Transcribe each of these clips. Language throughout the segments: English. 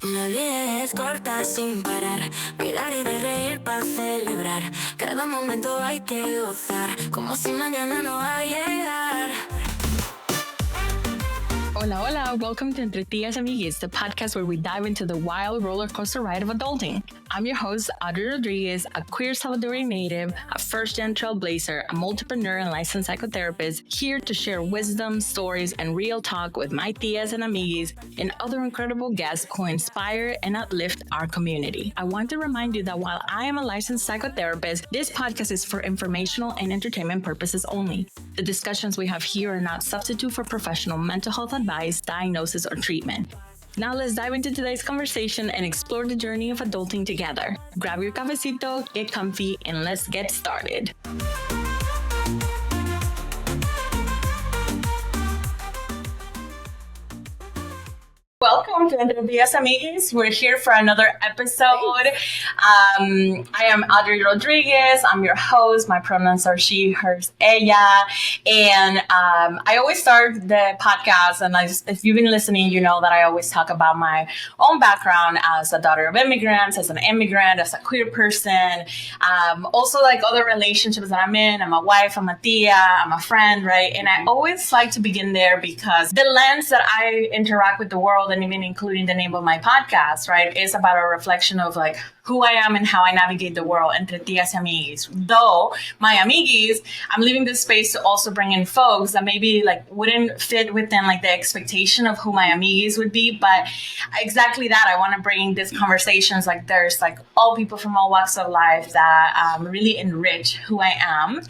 La vida es corta sin parar, mirar y de reír para celebrar. Cada momento hay que gozar, como si mañana no va a llegar. Hola, hola. Welcome to Entre Tías y Amiguis, the podcast where we dive into the wild roller coaster ride of adulting. I'm your host, Audrey Rodriguez, a queer Salvadorian native, a first-gen trailblazer, a multipreneur and licensed psychotherapist, here to share wisdom, stories, and real talk with my tías and amiguis and other incredible guests who inspire and uplift our community. I want to remind you that while I am a licensed psychotherapist, this podcast is for informational and entertainment purposes only. The discussions we have here are not substitute for professional mental health advice, diagnosis, or treatment. Now let's dive into today's conversation and explore the journey of adulting together. Grab your cafecito, get comfy, and let's get started. Welcome to Entre Tías y Amiguis. We're here for another episode. I am Audrey Rodriguez. I'm your host. My pronouns are she, hers, ella. And I always start the podcast, and if you've been listening, you know that I always talk about my own background as a daughter of immigrants, as an immigrant, as a queer person. Also, like other relationships that I'm in. I'm a wife, I'm a tia, I'm a friend, right? And I always like to begin there because the lens that I interact with the world, and even including the name of my podcast, right, is about a reflection of like who I am and how I navigate the world, Entre Tías y Amiguis. Though my amiguis, I'm leaving this space to also bring in folks that maybe like wouldn't fit within like the expectation of who my amiguis would be, but exactly that, I want to bring these conversations like there's like all people from all walks of life that really enrich who I am.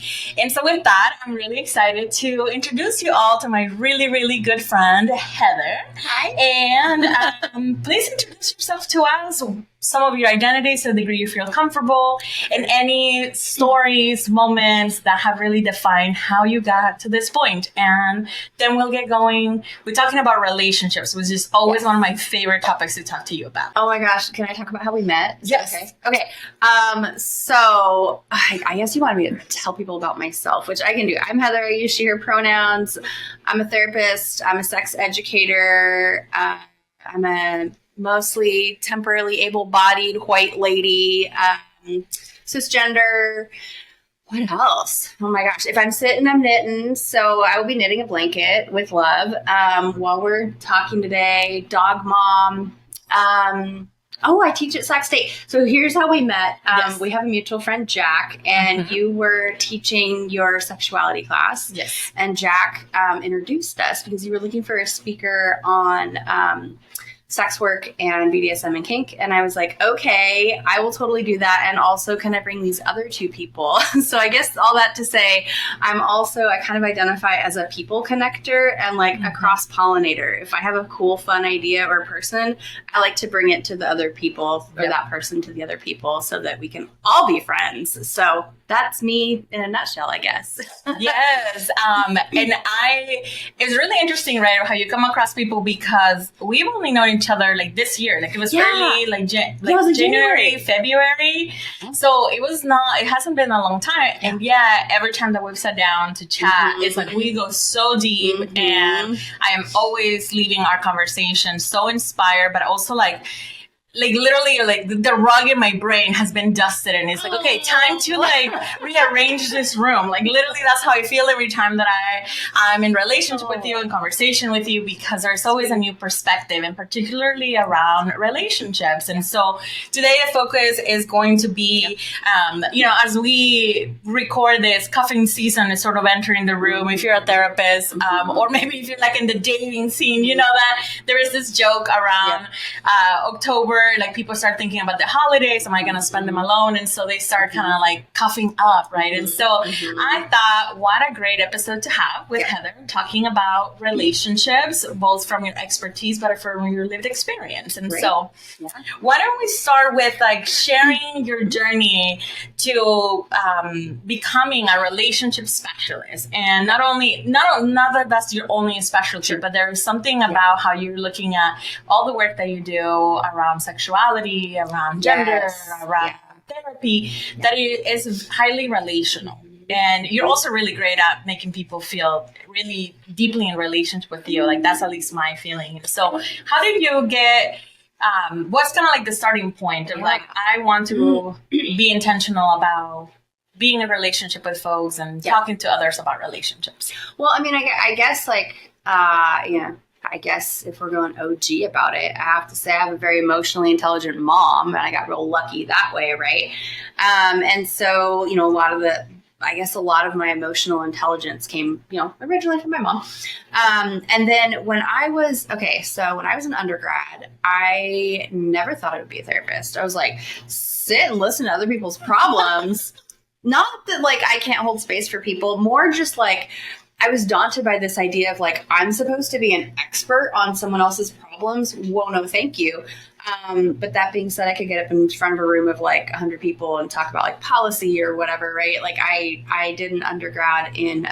And so with that, I'm really excited to introduce you all to my really, really good friend, Heather. Hi. And please introduce yourself to us, some of your identities to the degree you feel comfortable, and any stories, moments that have really defined how you got to this point. And then we'll get going. We're talking about relationships, which is always one of my favorite topics to talk to you about. Oh my gosh. Can I talk about how we met? Yes. Okay. So I guess you wanted me to tell people about myself, which I can do. I'm Heather. I use she, her pronouns. I'm a therapist. I'm a sex educator. I'm a mostly temporarily able-bodied white lady, cisgender. What else? Oh my gosh. If I'm sitting, I'm knitting. So I will be knitting a blanket with love while we're talking today. Dog mom. I teach at Sac State. So here's how we met. Yes. We have a mutual friend, Jack, and you were teaching your sexuality class. Yes. And Jack introduced us because you were looking for a speaker on sex work and BDSM and kink. And I was like, okay, I will totally do that. And also, can I bring these other two people? So I guess all that to say, I kind of identify as a people connector and like a cross-pollinator. If I have a cool, fun idea or person, I like to bring it to the other people or that person to the other people so that we can all be friends. So that's me in a nutshell, I guess. Yes. And it's really interesting, right, how you come across people because we've only known each other like this year. Like it was early, January, February. So it hasn't been a long time. And every time that we've sat down to chat, it's like we go so deep and I am always leaving our conversation so inspired, but also like literally like the rug in my brain has been dusted and it's like, okay, time to like rearrange this room. Like literally that's how I feel every time that I'm in relationship with you, in conversation with you, because there's always a new perspective and particularly around relationships. And so today the focus is going to be, as we record this, cuffing season is sort of entering the room. If you're a therapist, or maybe if you're like in the dating scene, you know that there is this joke around October, like people start thinking about the holidays. Am I going to spend them alone? And so they start kind of like cuffing up, right? And so I thought, what a great episode to have with Heather talking about relationships, both from your expertise, but from your lived experience. And so why don't we start with like sharing your journey to becoming a relationship specialist? And not that that's your only specialty, but there is something about how you're looking at all the work that you do around sexuality, around gender, around therapy, that is highly relational. And you're also really great at making people feel really deeply in relationship with you. Like that's at least my feeling. So how did you get what's kind of like the starting point of like, I want to be intentional about being in a relationship with folks and talking to others about relationships? Well, I mean, I guess like, I guess if we're going OG about it, I have to say I have a very emotionally intelligent mom, and I got real lucky that way, right? And so, you know, a lot of my emotional intelligence came, you know, originally from my mom. And then when I was an undergrad, I never thought I would be a therapist. I was like, sit and listen to other people's problems. Not that like I can't hold space for people, more just like I was daunted by this idea of like, I'm supposed to be an expert on someone else's problems. Whoa, no, thank you. But that being said, I could get up in front of a room of like 100 people and talk about like policy or whatever, right? Like I did an undergrad in,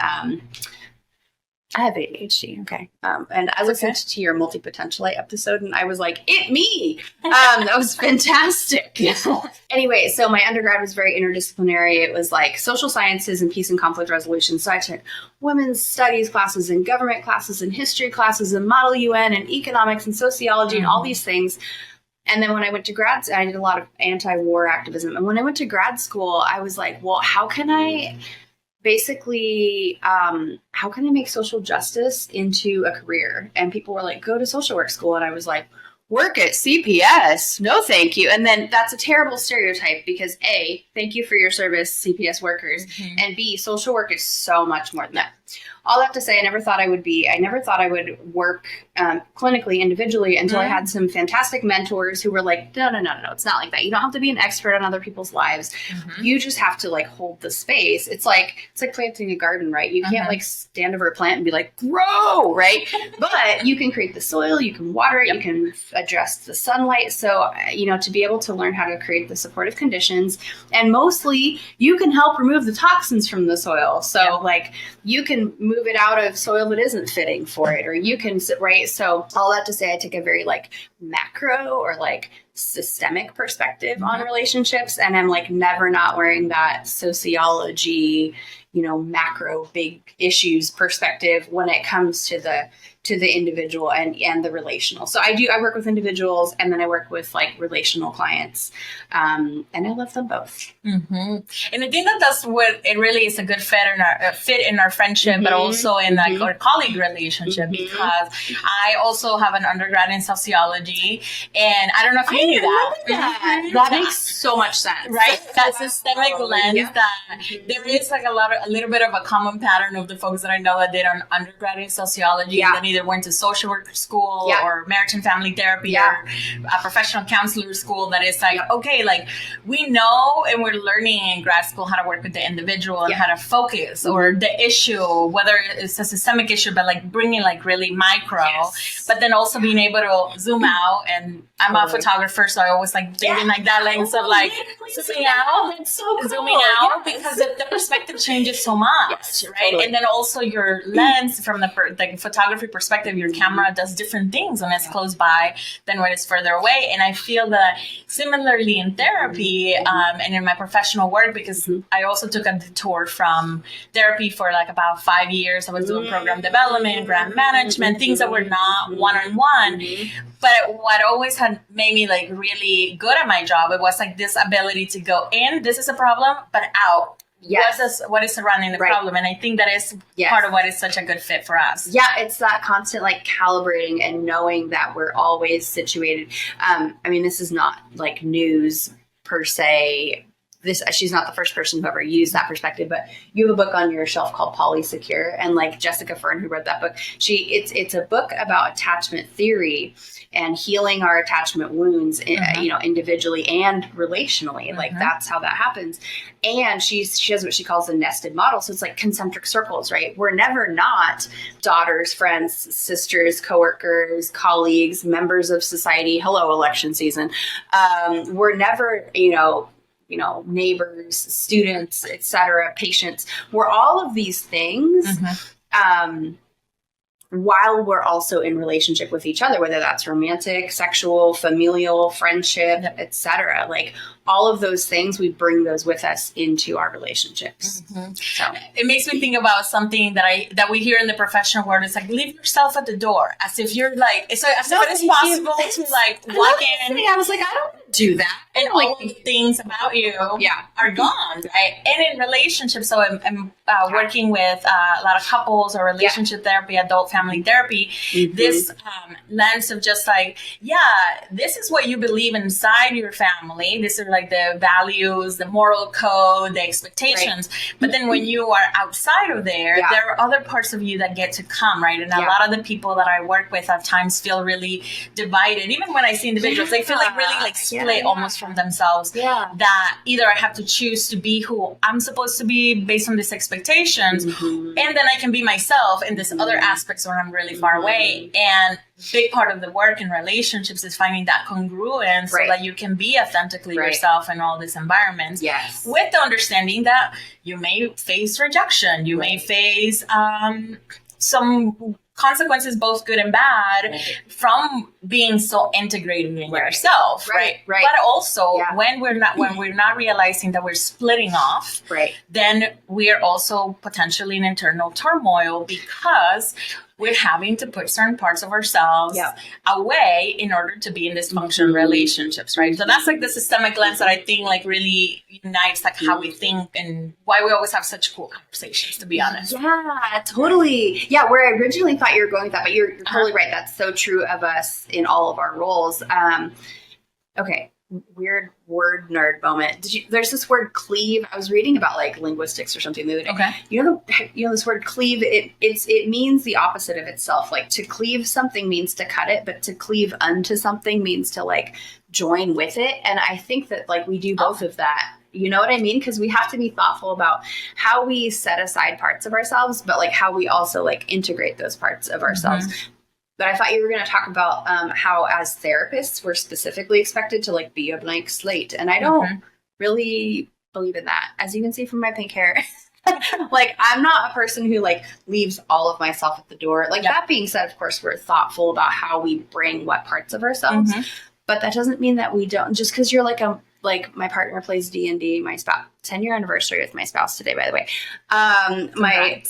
I have ADHD. Okay. And I listened to your multi-potentialite episode and I was like, me. That was fantastic. Anyway, so my undergrad was very interdisciplinary. It was like social sciences and peace and conflict resolution. So I took women's studies classes and government classes and history classes and model UN and economics and sociology and all these things. And then when I went to grad school, I did a lot of anti-war activism. And when I went to grad school, I was like, well, how can I make social justice into a career? And people were like, go to social work school. And I was like, work at CPS? No, thank you. And then that's a terrible stereotype because A, thank you for your service, CPS workers. Mm-hmm. And B, social work is so much more than that. All that to say, I never thought I would work clinically, individually until I had some fantastic mentors who were like, no, it's not like that. You don't have to be an expert on other people's lives. Mm-hmm. You just have to like hold the space. It's like planting a garden, right? You can't like stand over a plant and be like, grow, right? But you can create the soil, you can water it, you can adjust the sunlight. So, you know, to be able to learn how to create the supportive conditions, and mostly you can help remove the toxins from the soil. So like you can move it out of soil that isn't fitting for it, or you can, right? So all that to say, I take a very like macro or like systemic perspective on relationships, and I'm like never not wearing that sociology, you know, macro big issues perspective when it comes to the individual and the relational. So I work with individuals, and then I work with like relational clients, and I love them both. Mm-hmm. And I think that's what it really is, a good fit in our friendship, but also in like our colleague relationship, because I also have an undergrad in sociology, and I don't know if you knew that. That makes so much sense, right? That systemic lens that there is like a little bit of a common pattern of the folks that I know that did an undergrad in sociology and then either went to social work school or marriage and family therapy or a professional counselor school, that is like, okay, like we know and we're learning in grad school how to work with the individual and how to focus or the issue, whether it's a systemic issue, but like bringing like really micro, but then also being able to zoom out. And I'm a photographer, so I always like thinking like that lens of like zooming out, zooming out, because the perspective changes so much, right? Totally. And then also your lens from the photography perspective, your camera does different things when it's close by than when it's further away. And I feel that similarly in therapy and in my professional work, because I also took a detour from therapy for like about 5 years. I was doing program development, grant management, things that were not one-on-one. But what always had made me like really good at my job, it was like this ability to go in, this is a problem, but out. What is surrounding the problem? And I think that is part of what is such a good fit for us. Yeah, it's that constant like calibrating and knowing that we're always situated. I mean, this is not like news per se. She's not the first person who ever used that perspective, but you have a book on your shelf called Polysecure, and like Jessica Fern, who wrote that book, it's a book about attachment theory and healing our attachment wounds, you know, individually and relationally. Like that's how that happens. And she has what she calls the nested model. So it's like concentric circles, right? We're never not daughters, friends, sisters, coworkers, colleagues, members of society. Hello, election season. We're never, you know, neighbors, students, etc., patients. We're all of these things. while we're also in relationship with each other, whether that's romantic, sexual, familial, friendship, etc. Like all of those things, we bring those with us into our relationships. So it makes me think about something that we hear in the professional world. It's like, leave yourself at the door, as if you're like, so as if it is possible to like walk in. I was like, I don't do that. And all the things about you are gone, right? And in relationships, so I'm working with a lot of couples or relationship therapy, adult family therapy, this lens of just like, this is what you believe inside your family. These are like the values, the moral code, the expectations. Right. But then when you are outside of there, there are other parts of you that get to come, right? And a lot of the people that I work with at times feel really divided. Even when I see individuals, they feel like really like split almost from themselves. That either I have to choose to be who I'm supposed to be based on these expectations, and then I can be myself in this other aspects where I'm really far away. And big part of the work in relationships is finding that congruence so that you can be authentically yourself in all these environments. With the understanding that you may face rejection, you may face some consequences, both good and bad, from being so integrated in yourself, right? But also when we're not realizing that we're splitting off, then we're also potentially in internal turmoil because we're having to put certain parts of ourselves away in order to be in this functional relationships, right? So that's like the systemic lens that I think like really unites like how we think and why we always have such cool conversations, to be honest. Yeah, totally. Yeah, where I originally thought you were going with that, but you're totally right. That's so true of us in all of our roles. Okay. Weird word nerd moment. There's this word cleave. I was reading about like linguistics or something the other day. Okay. You know this word cleave, it means the opposite of itself. Like to cleave something means to cut it, but to cleave unto something means to like join with it. And I think that like we do both of that. You know what I mean? Because we have to be thoughtful about how we set aside parts of ourselves, but like how we also like integrate those parts of ourselves. But I thought you were going to talk about how as therapists, we're specifically expected to like be a blank slate. And I don't really believe in that. As you can see from my pink hair, like I'm not a person who like leaves all of myself at the door. Like that being said, of course, we're thoughtful about how we bring what parts of ourselves. But that doesn't mean that we don't, just because you're like my partner plays D&D, my spouse, 10-year anniversary with my spouse today, by the way. My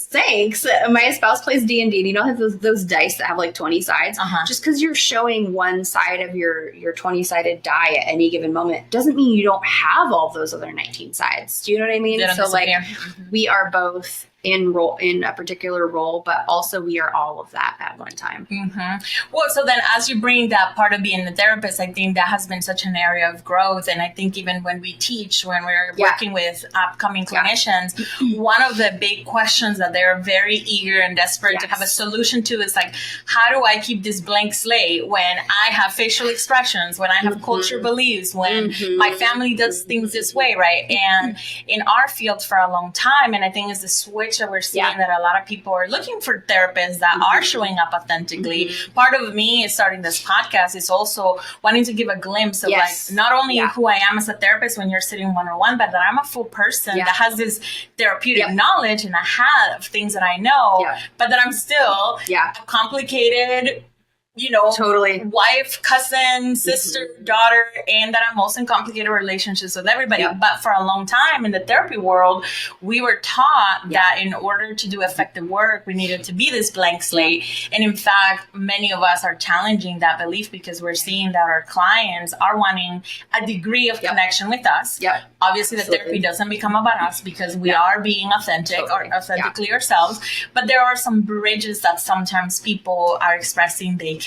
spouse plays D&D, and you know those dice that have like 20 sides? Just because you're showing one side of your 20-sided die at any given moment doesn't mean you don't have all those other 19 sides. Do you know what I mean? So like we are both in a particular role, but also we are all of that at one time. Well, so then as you bring that part of being a therapist, I think that has been such an area of growth. And I think even when we teach, when we're working with upcoming clinicians, one of the big questions that they're very eager and desperate to have a solution to is like, how do I keep this blank slate when I have facial expressions, when I have culture beliefs, when my family does things this way, right? And in our field for a long time, and I think it's the switch that we're seeing that a lot of people are looking for therapists that are showing up authentically. Part of me is starting this podcast is also wanting to give a glimpse of like not only who I am as a therapist when you're sitting one-on-one, but that I'm a full person that has this therapeutic knowledge and I have things that I know, but that I'm still a complicated, you know, wife, cousin, sister, daughter, and that I'm also in complicated relationships with everybody. But for a long time in the therapy world, we were taught that in order to do effective work, we needed to be this blank slate. And in fact, many of us are challenging that belief because we're seeing that our clients are wanting a degree of connection with us. Obviously, the therapy doesn't become about us because we are being authentic or authentically ourselves. But there are some bridges that sometimes people are expressing they can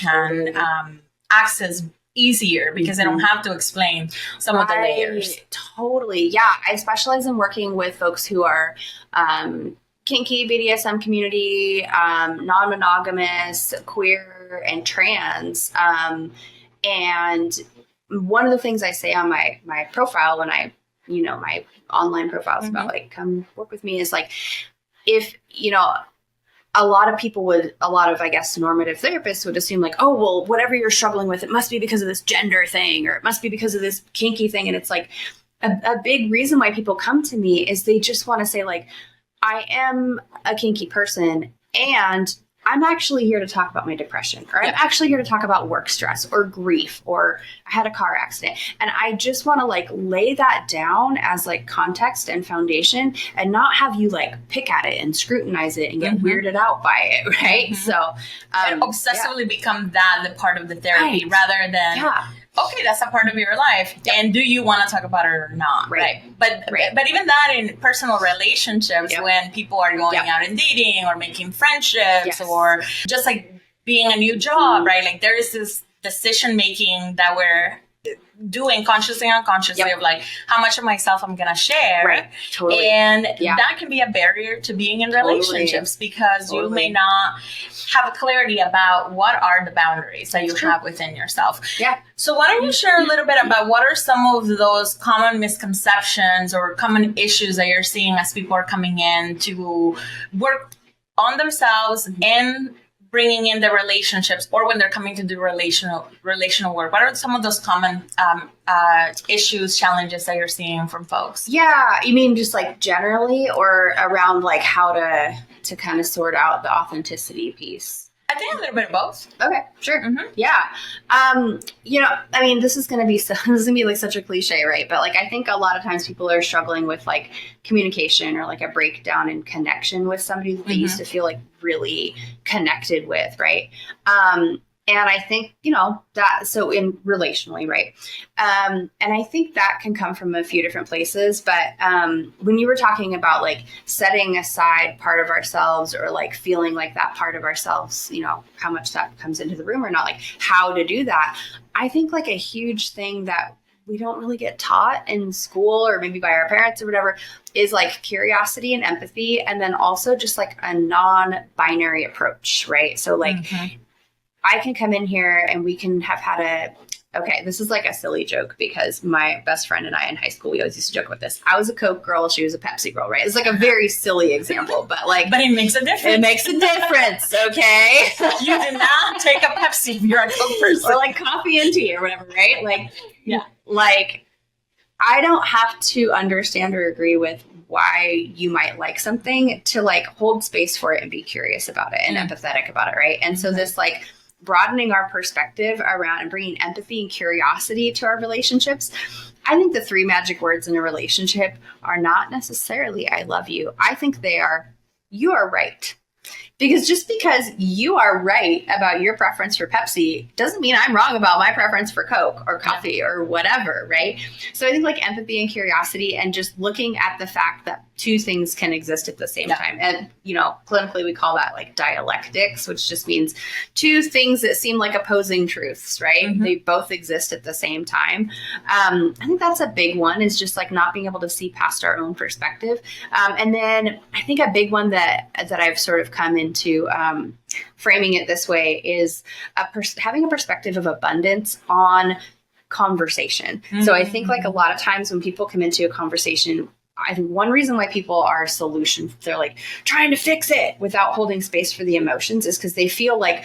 access easier because they don't have to explain some of the layers. Totally. Yeah. I specialize in working with folks who are kinky, BDSM community, non-monogamous, queer, and trans. And one of the things I say on my profile when I, you know, my online profiles about like, come work with me is like, if, you know, a lot of, I guess, normative therapists would assume like, oh, well, whatever you're struggling with, it must be because of this gender thing, or it must be because of this kinky thing. And it's like a big reason why people come to me is they just want to say like, I am a kinky person and I'm actually here to talk about my depression, or I'm actually here to talk about work stress or grief, or I had a car accident. And I just want to like lay that down as like context and foundation, and not have you like pick at it and scrutinize it and get weirded out by it. Right. So, and obsessively become that the part of the therapy rather than, okay, that's a part of your life. And do you want to talk about it or not? Right. But even that in personal relationships, when people are going out and dating or making friendships or just like being a new job, right? Like there is this decision making that we're doing consciously and unconsciously of like how much of myself I'm going to share. Right. Totally. And that can be a barrier to being in relationships because you may not have a clarity about what are the boundaries that you have within yourself. Yeah. So why don't you share a little bit about what are some of those common misconceptions or common issues that you're seeing as people are coming in to work on themselves and bringing in the relationships, or when they're coming to do relational work? What are some of those common issues, challenges that you're seeing from folks? Yeah, you mean just like generally, or around like how to kind of sort out the authenticity piece? I think a little bit of both. Okay, sure. Yeah. You know, I mean, this is going to be like such a cliche, right? But like, I think a lot of times people are struggling with like communication or like a breakdown in connection with somebody that they used to feel like really connected with, right? And I think, you know, that, so in relationally, right? And I think that can come from a few different places. But when you were talking about like setting aside part of ourselves, or like feeling like that part of ourselves, you know, how much that comes into the room or not, like how to do that, I think like a huge thing that we don't really get taught in school, or maybe by our parents or whatever, is like curiosity and empathy. And then also just like a non-binary approach, right? So like, I can come in here and we can have had okay, this is like a silly joke because my best friend and I in high school, we always used to joke about this. I was a Coke girl. She was a Pepsi girl, right? It's like a very silly example, but like. But it makes a difference. It makes a difference, okay? You do not take a Pepsi if you're a Coke person. Or like coffee and tea or whatever, right? Like, like I don't have to understand or agree with why you might like something to like hold space for it and be curious about it and empathetic about it, right? And so this like broadening our perspective around and bringing empathy and curiosity to our relationships. I think the 3 magic words in a relationship are not necessarily I love you. I think they are you are right. Because just because you are right about your preference for Pepsi doesn't mean I'm wrong about my preference for Coke or coffee or whatever, right? So I think like empathy and curiosity, and just looking at the fact that 2 things can exist at the same time. And, you know, clinically we call that like dialectics, which just means 2 things that seem like opposing truths, right? They both exist at the same time. I think that's a big one, is just like not being able to see past our own perspective. And then I think a big one that I've sort of come into framing it this way is having a perspective of abundance on conversation. So I think like a lot of times when people come into a conversation, I think one reason why people are they're like trying to fix it without holding space for the emotions, is because they feel like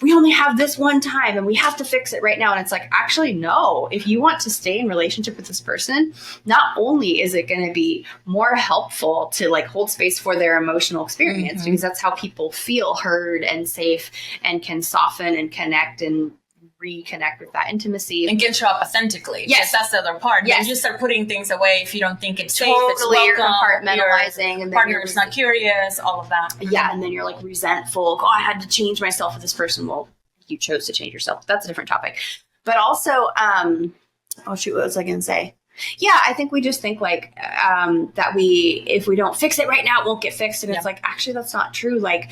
we only have this one time and we have to fix it right now. And it's like, actually, no, if you want to stay in relationship with this person, not only is it going to be more helpful to like hold space for their emotional experience, because that's how people feel heard and safe and can soften and connect and reconnect with that intimacy. And can show up authentically. Yes. That's the other part. Yes. You just start putting things away if you don't think it's safe, Totally, it's welcome, you're compartmentalizing, and then partner is not curious, all of that. Yeah, and then you're like resentful. Oh, I had to change myself with this person. Well, you chose to change yourself. That's a different topic. But also, oh shoot, what was I going to say? Yeah, I think we just think like that if we don't fix it right now, it won't get fixed. And it's like, actually, that's not true. Like,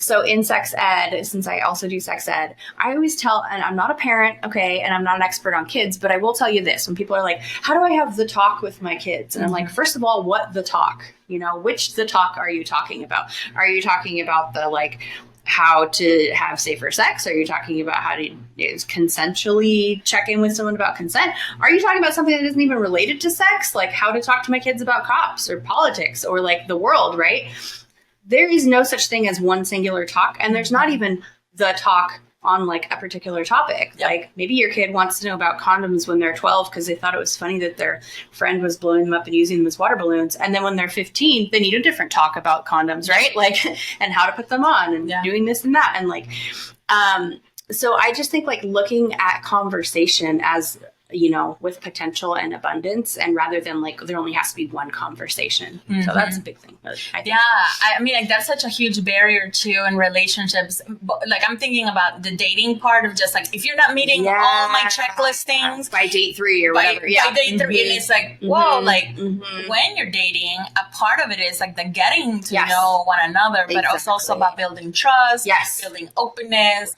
so in sex ed, since I also do sex ed, I always tell, and I'm not a parent, okay, and I'm not an expert on kids, but I will tell you this. When people are like, how do I have the talk with my kids? And I'm like, first of all, what the talk? You know, which the talk are you talking about? Are you talking about the like how to have safer sex? Are you talking about how to consensually check in with someone about consent? Are you talking about something that isn't even related to sex? Like how to talk to my kids about cops or politics or like the world, right? There is no such thing as one singular talk, and there's not even the talk on like a particular topic. Yep. Like maybe your kid wants to know about condoms when they're 12 because they thought it was funny that their friend was blowing them up and using them as water balloons. And then when they're 15, they need a different talk about condoms, right? Like, and how to put them on and doing this and that. And like, so I just think like looking at conversation as, you know, with potential and abundance, and rather than like there only has to be one conversation. Mm-hmm. So that's a big thing. I mean, like that's such a huge barrier too in relationships. Like I'm thinking about the dating part of just like, if you're not meeting all my checklist things by date 3 or whatever. By date 3, and it's like, whoa, like when you're dating, a part of it is like the getting to know one another, but it's also about building trust, building openness,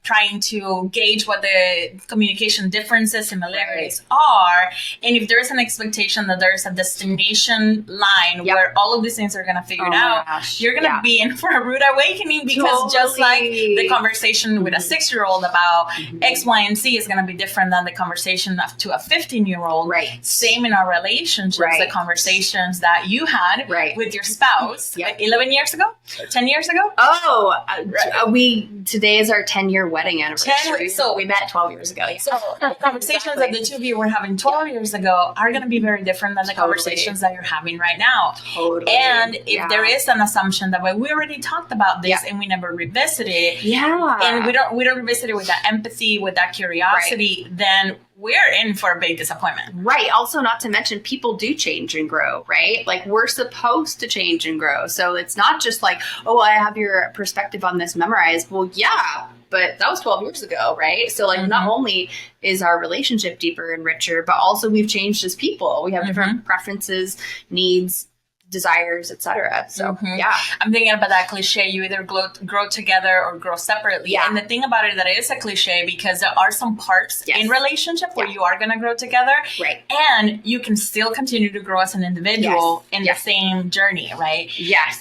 trying to gauge what the communication differences, similarities are. And if there's an expectation that there's a destination line where all of these things are going to figure it out, you're going to be in for a rude awakening, because just like the conversation with a 6-year-old about X, Y, and Z is going to be different than the conversation to a 15-year-old. Right. Same in our relationships, the conversations that you had with your spouse 11 years ago, 10 years ago. Today is our 10-year wedding anniversary. So we met 12 years ago. So conversations that the two of you were having 12 years ago are going to be very different than the conversations that you're having right now. And if there is an assumption that, well, we already talked about this and we never revisit it, and we don't revisit it with that empathy, with that curiosity, then we're in for a big disappointment. Right. Also, not to mention, people do change and grow, right? Like, we're supposed to change and grow. So it's not just like, oh, I have your perspective on this memorized. Well, yeah, but that was 12 years ago, right? So like, not only is our relationship deeper and richer, but also we've changed as people. We have different preferences, needs, desires, etc. So I'm thinking about that cliche, you either grow together or grow separately. And the thing about it, that it is a cliche, because there are some parts in relationship where you are going to grow together, and you can still continue to grow as an individual in the same journey, right?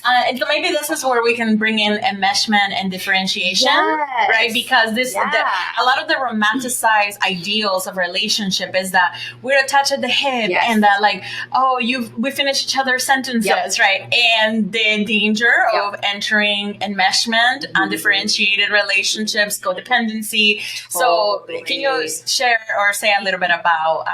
And so maybe this is where we can bring in enmeshment and differentiation, right? Because a lot of the romanticized ideals of relationship is that we're attached at the hip, and that like, we finish each other's sentences, right? And the danger of entering enmeshment, undifferentiated relationships, codependency. So can you share or say a little bit about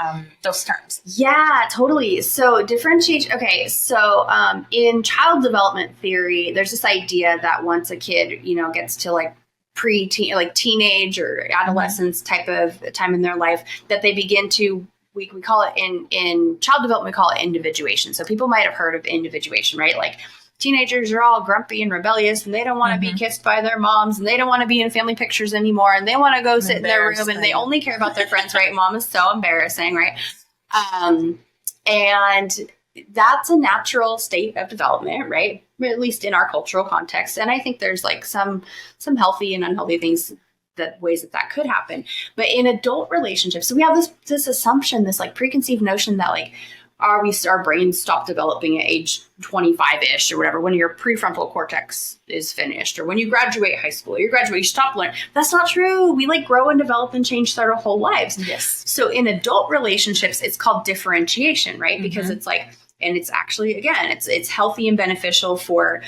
those terms? Yeah, totally. So differentiation. Okay. So in child development theory, there's this idea that once a kid, you know, gets to like pre-teen, like teenage or adolescence type of time in their life, that they begin to, we call it in child development, we call it individuation. So people might have heard of individuation, right? Like teenagers are all grumpy and rebellious, and they don't want to be kissed by their moms, and they don't want to be in family pictures anymore, and they want to go sit in their room, and they only care about their friends, right? Mom is so embarrassing, right? And that's a natural state of development, right? At least in our cultural context. And I think there's like some healthy and unhealthy things, ways that could happen. But in adult relationships, so we have this assumption, this like preconceived notion that like our brains stop developing at age 25-ish or whatever, when your prefrontal cortex is finished, or when you graduate high school, you stop learning. That's not true. We like grow and develop and change throughout our whole lives. Yes. So in adult relationships, it's called differentiation, right? Because it's like, and it's actually, again, it's healthy and beneficial for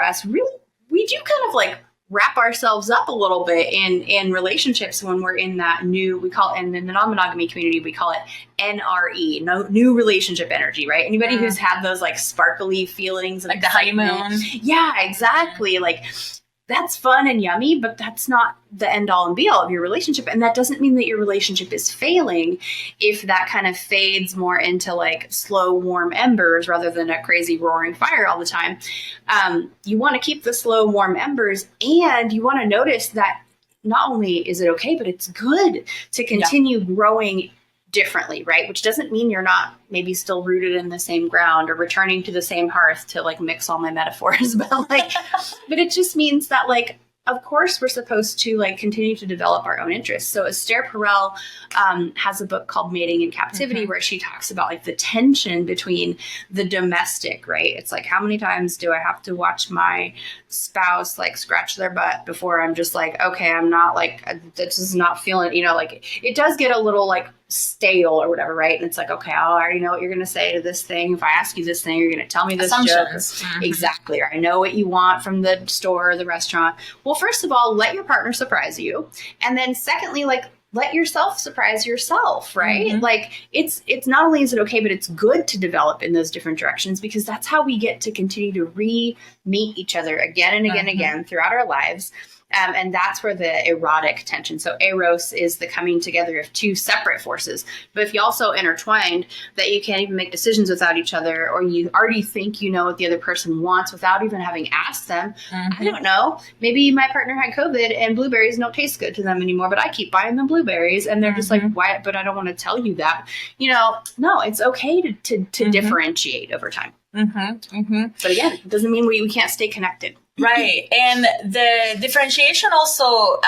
us. Really, we do kind of like wrap ourselves up a little bit in relationships when we're in that new, we call it, in the non-monogamy community, we call it NRE, new relationship energy, right? Anybody who's had those like sparkly feelings, like the honeymoon. Yeah, exactly. Like that's fun and yummy, but that's not the end all and be all of your relationship. And that doesn't mean that your relationship is failing if that kind of fades more into like slow, warm embers rather than a crazy roaring fire all the time. You want to keep the slow, warm embers, and you want to notice that not only is it okay, but it's good to continue growing differently, right? Which doesn't mean you're not maybe still rooted in the same ground or returning to the same hearth, to like mix all my metaphors, but it just means that like, of course, we're supposed to like continue to develop our own interests. So Esther Perel has a book called Mating in Captivity, where she talks about like the tension between the domestic, right? It's like, how many times do I have to watch my spouse like scratch their butt before I'm just like, okay, I'm not like, this is not feeling, you know, like it does get a little like stale or whatever, right? And it's like, okay, I already know what you're going to say to this thing. If I ask you this thing, you're going to tell me this joke. Exactly. Or I know what you want from the store or the restaurant. Well, first of all, let your partner surprise you. And then secondly, like, let yourself surprise yourself, right? Like it's not only is it okay, but it's good to develop in those different directions, because that's how we get to continue to re-meet each other again and again and again throughout our lives. And that's where the erotic tension. So eros is the coming together of two separate forces. But if you also intertwined that you can't even make decisions without each other, or you already think you know what the other person wants without even having asked them. I don't know. Maybe my partner had COVID and blueberries don't taste good to them anymore, but I keep buying them blueberries and they're just like, why? But I don't want to tell you that. You know, no, it's okay to differentiate over time. But again, it doesn't mean we can't stay connected. Right. And the differentiation also,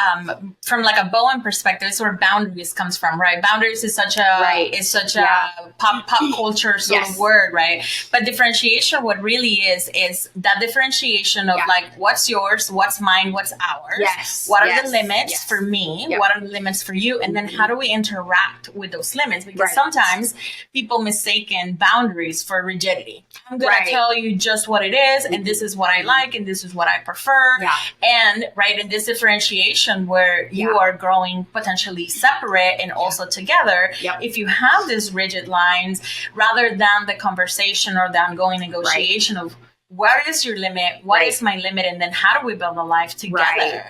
from like a Bowen perspective, is where boundaries comes from, right? Boundaries is such a pop culture sort of word, right? But differentiation, what really is that differentiation of like, what's yours, what's mine, what's ours? What are the limits for me? What are the limits for you? And then how do we interact with those limits? Because sometimes people mistaken boundaries for rigidity. I'm going to tell you just what it is, and this is what I like, and this is what I prefer. And in this differentiation where you are growing potentially separate and also together, if you have these rigid lines, rather than the conversation or the ongoing negotiation of what is your limit, what is my limit, and then how do we build a life together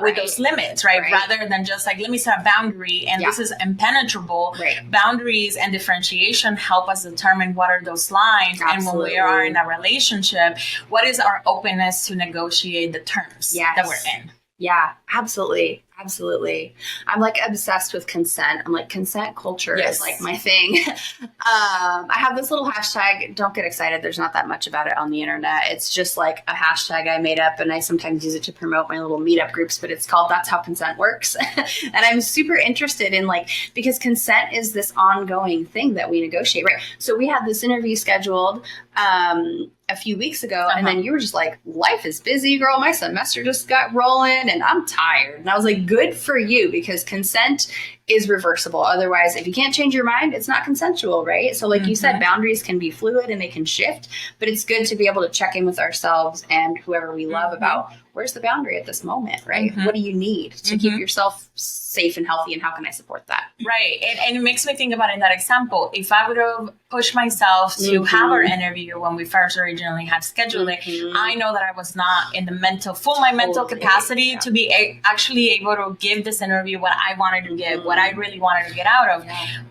with those limits, rather than just like, let me set a boundary and this is impenetrable. Boundaries and differentiation help us determine what are those lines. And when we are in a relationship, what is our openness to negotiate the terms that we're in. Yeah, absolutely. Absolutely. I'm like obsessed with consent. I'm like, consent culture is like my thing. I have this little hashtag. Don't get excited. There's not that much about it on the internet. It's just like a hashtag I made up, and I sometimes use it to promote my little meetup groups, but it's called That's How Consent Works. And I'm super interested in because consent is this ongoing thing that we negotiate, right? So we had this interview scheduled a few weeks ago, and then you were just like, life is busy, girl. My semester just got rolling and I'm tired. And I was like, good for you, because consent is reversible. Otherwise, if you can't change your mind, it's not consensual, right? So like you said, boundaries can be fluid and they can shift, but it's good to be able to check in with ourselves and whoever we love about where's the boundary at this moment, right? What do you need to keep yourself safe and healthy, and how can I support that? Right. And it makes me think about in that example, if I would have pushed myself to have our interview when we first originally had scheduled it, I know that I was not in the mental capacity to be actually able to give this interview what I wanted to give, what I really wanted to get out of.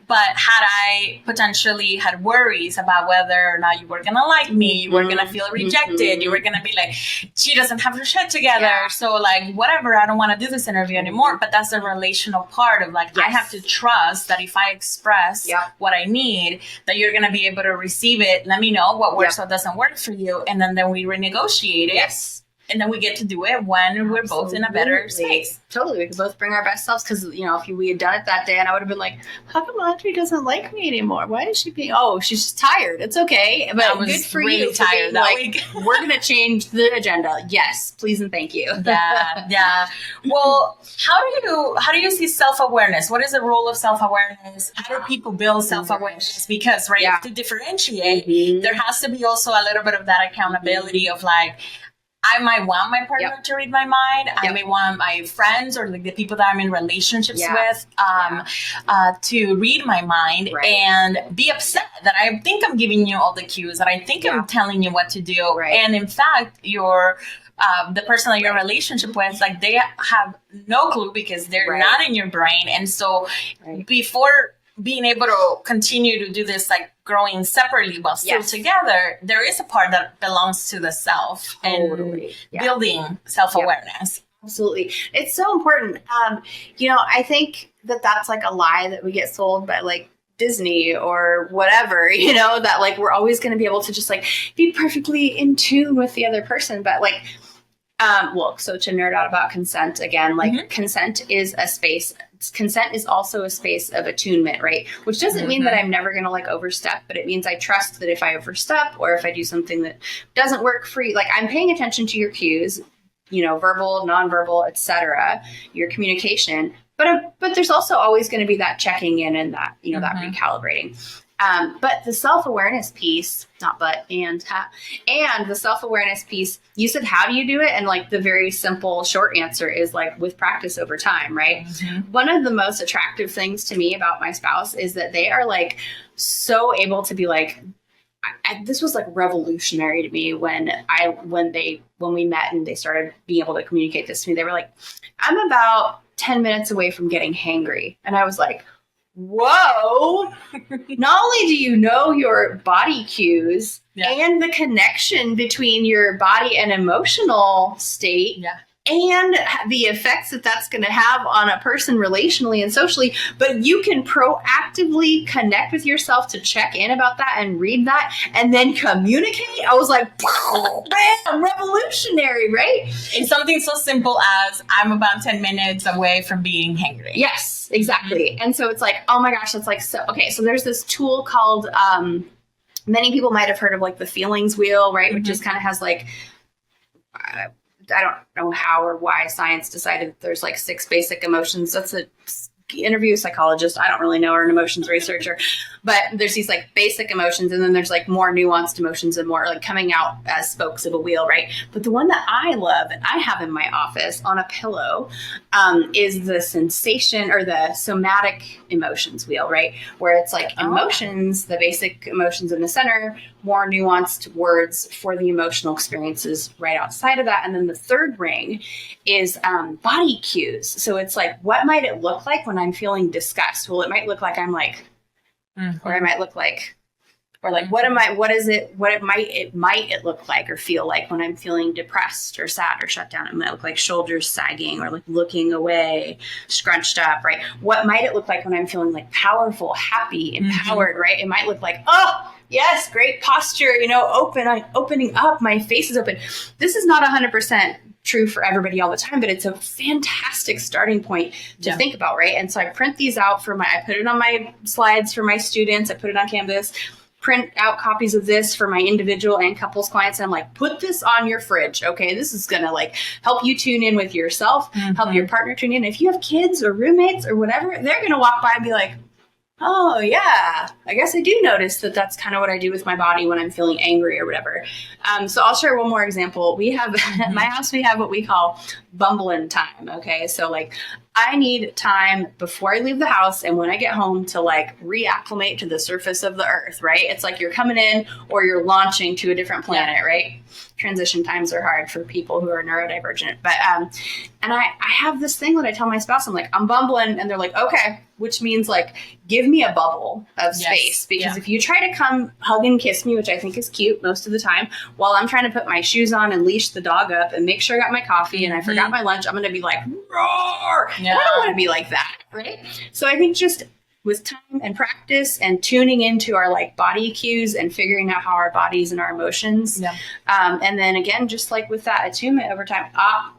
But had I potentially had worries about whether or not you were going to like me, you were going to feel rejected, you were going to be like, she doesn't have her shit together. So like, whatever, I don't want to do this interview anymore. But that's the relational part of like, I have to trust that if I express what I need, that you're going to be able to receive it. Let me know what works, what doesn't work for you. And then we renegotiate it. And then we get to do it when we're both in a better space. Totally. We could both bring our best selves, because, you know, if we had done it that day and I would have been like, how come Audrey doesn't like me anymore? Why is she being, she's just tired. It's okay. But I was good for really you. Tired that week. We're going to change the agenda. Yes, please and thank you. Yeah. Well, how do you see self-awareness? What is the role of self-awareness? How do people build self-awareness? Because, to differentiate, there has to be also a little bit of that accountability of like, I might want my partner to read my mind. I may want my friends or like the people that I'm in relationships with to read my mind and be upset that I think I'm giving you all the cues, that I think I'm telling you what to do. And in fact, you're the person that you're in a relationship with, like they have no clue because they're not in your brain. And so before being able to continue to do this, like growing separately while still together, there is a part that belongs to the self and building self-awareness. Absolutely. It's so important. I think that's like a lie that we get sold by like Disney or whatever, that like we're always going to be able to just like be perfectly in tune with the other person. But like, so to nerd out about consent again, like consent is a space. Consent is also a space of attunement, right? Which doesn't mean that I'm never going to like overstep, but it means I trust that if I overstep or if I do something that doesn't work for you, like I'm paying attention to your cues, verbal, nonverbal, etc., your communication. But there's also always going to be that checking in and that, that recalibrating. But the self-awareness piece, and the self-awareness piece, you said, how do you do it? And like the very simple short answer is like with practice over time, right? Mm-hmm. One of the most attractive things to me about my spouse is that they are like so able to be like, this was like revolutionary to me when we met and they started being able to communicate this to me. They were like, I'm about 10 minutes away from getting hangry. And I was like, whoa, not only do you know your body cues and the connection between your body and emotional state and the effects that that's going to have on a person relationally and socially, but you can proactively connect with yourself to check in about that and read that and then communicate. I was like, wow, bam, revolutionary, right? It's something so simple as I'm about 10 minutes away from being hangry. Yes, exactly. And so it's like, oh my gosh, it's like, so, okay, so there's this tool called, many people might have heard of like the feelings wheel, right? Which just kind of has like, I don't know how or why science decided that there's like 6 basic emotions. That's a interview psychologist. I don't really know, or an emotions researcher, but there's these like basic emotions, and then there's like more nuanced emotions and more like coming out as spokes of a wheel, right? But the one that I love and I have in my office on a pillow is the sensation or the somatic emotions wheel, right? Where it's like emotions, the basic emotions in the center, more nuanced words for the emotional experiences right outside of that. And then the third ring is body cues. So it's like, what might it look like when I'm feeling disgust? Well, it might look like I'm like, or I might look like, or like, it might look like or feel like when I'm feeling depressed or sad or shut down. It might look like shoulders sagging or like looking away, scrunched up, right? What might it look like when I'm feeling like powerful, happy, empowered, right? It might look like, oh, yes, great posture, opening up, my face is open. This is not 100% true for everybody all the time, but it's a fantastic starting point to think about, right? And so I print these out I put it on my slides for my students, I put it on Canvas, print out copies of this for my individual and couples clients. And I'm like, put this on your fridge. Okay. This is going to like help you tune in with yourself, help your partner tune in. If you have kids or roommates or whatever, they're going to walk by and be like, oh yeah, I guess I do notice that that's kind of what I do with my body when I'm feeling angry or whatever. So I'll share one more example. We have, at my house, we have what we call bumbling time. Okay. So like I need time before I leave the house and when I get home to like reacclimate to the surface of the earth, right? It's like you're coming in or you're launching to a different planet, right? Transition times are hard for people who are neurodivergent. But, and I have this thing that I tell my spouse, I'm like, I'm bumbling. And they're like, okay, which means like, give me a bubble of space. Because if you try to come hug and kiss me, which I think is cute most of the time, while I'm trying to put my shoes on and leash the dog up and make sure I got my coffee and I forgot my lunch, I'm going to be like, roar. Yeah. I don't want to be like that. Right. So I think just with time and practice and tuning into our like body cues and figuring out how our bodies and our emotions. Yeah. And then again, just like with that attunement over time, I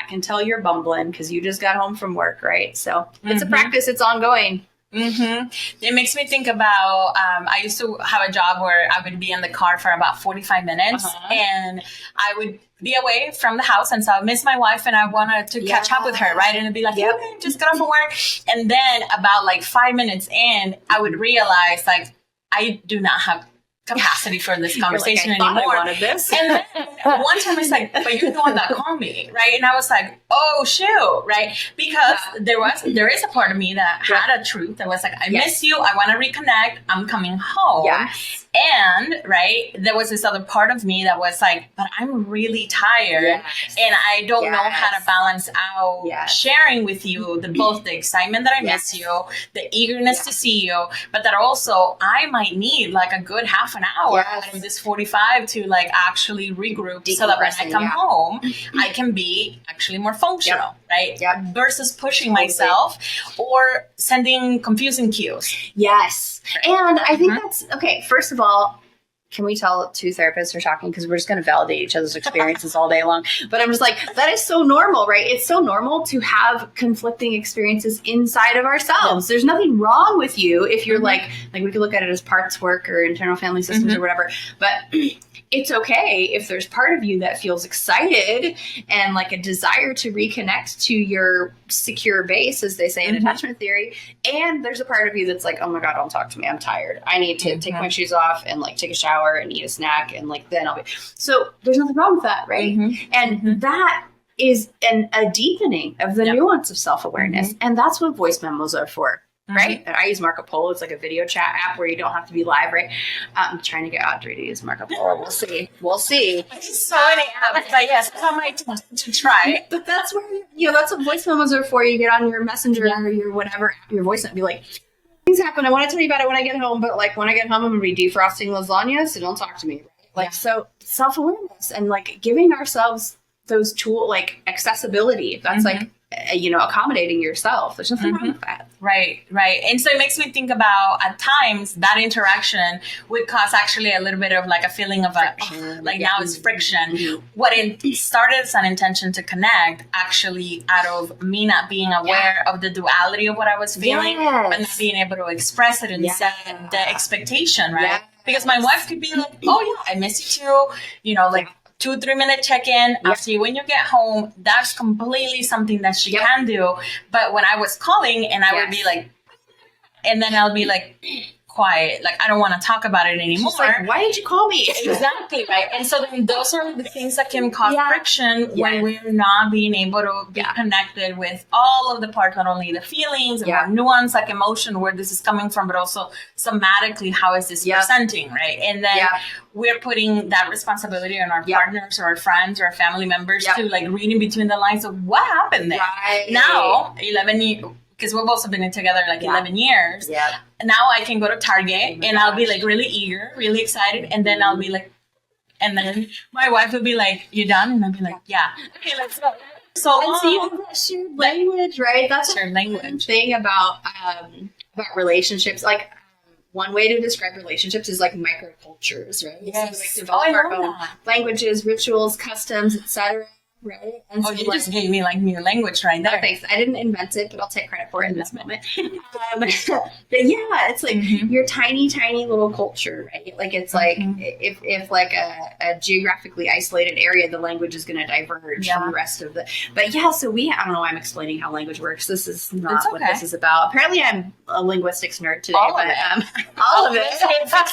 can tell you're bumbling because you just got home from work. Right. So it's a practice. It's ongoing. It makes me think about, I used to have a job where I would be in the car for about 45 minutes and I would be away from the house. And so I miss my wife and I wanted to catch up with her. Right. And it'd be like, okay, just got off of work. And then about like 5 minutes in, I would realize like, I do not have capacity for this conversation anymore. I wanted this. And then one time it's like, but you're the one that called me, right? And I was like, oh shoot, right? Because there is a part of me that had a truth that was like, I miss you, I want to reconnect, I'm coming home. Yes. And right, there was this other part of me that was like, but I'm really tired and I don't know how to balance out sharing with you both the excitement that I miss you, the eagerness to see you, but that also I might need like a good half an hour out of this 45 to like actually regroup so that when I come home, I can be actually more functional, right? Yep. Versus pushing myself or sending confusing cues. Yes. And I think that's, okay, first of all, can we tell two therapists are talking? Because we're just going to validate each other's experiences all day long. But I'm just like, that is so normal, right? It's so normal to have conflicting experiences inside of ourselves. There's nothing wrong with you if you're like we could look at it as parts work or internal family systems or whatever. But it's okay if there's part of you that feels excited and like a desire to reconnect to your secure base, as they say in attachment theory. And there's a part of you that's like, oh my God, don't talk to me. I'm tired. I need to take my shoes off and like take a shower and eat a snack. And like, then I'll be. So there's nothing wrong with that. Right. And that is a deepening of the nuance of self-awareness. And that's what voice memos are for. Right? And I use Marco Polo. It's like a video chat app where you don't have to be live, right? I'm trying to get Audrey to use Marco Polo. We'll see. We'll see. So many apps, but yes, how am I to try? But that's where, that's what voice memos are for. You get on your messenger or your whatever, your voice note and be like, things happen. I want to tell you about it when I get home, but like when I get home, I'm going to be defrosting lasagna, so don't talk to me. Right? Like, so self-awareness and like giving ourselves those tools, like accessibility. That's like, accommodating yourself. There's nothing wrong with that. Right. And so it makes me think about at times that interaction would cause actually a little bit of like a feeling of now it's friction. What it started as an intention to connect actually out of me not being aware of the duality of what I was feeling, but not being able to express it and set the expectation, right? Yeah. Because my wife could be like, oh yeah, I miss you too, like 2-3 minute check-in. I'll see you when you get home. That's completely something that she can do. But when I was calling and I would be like, and then I'll be like, quiet. Like, I don't want to talk about it anymore. Like, why did you call me? Exactly, right? And so then those are the things that can cause friction when we're not being able to be connected with all of the parts, not only the feelings and more nuance, like emotion, where this is coming from, but also somatically, how is this presenting, right? And then we're putting that responsibility on our partners or our friends or our family members to like reading between the lines of what happened there. Right. Now, 11 years, because we've also been together like 11 years. Yeah. Now I can go to Target and I'll be like really eager, really excited. And then I'll be like, and then my wife will be like, you done? And I'll be like, yeah. Okay, let's go. So and see that shared language, right? That's shared language thing about relationships. Like one way to describe relationships is like microcultures, right? Yes. So we like develop our own languages, rituals, customs, etc. Right. And so you just gave me like new language right there. No, thanks. I didn't invent it, but I'll take credit for it in this moment. But yeah, it's like your tiny, tiny little culture, right? Like it's like if like a geographically isolated area, the language is going to diverge from the rest of the. But yeah, so I don't know why I'm explaining how language works. This is not what this is about. Apparently, I'm a linguistics nerd today. All of it. It's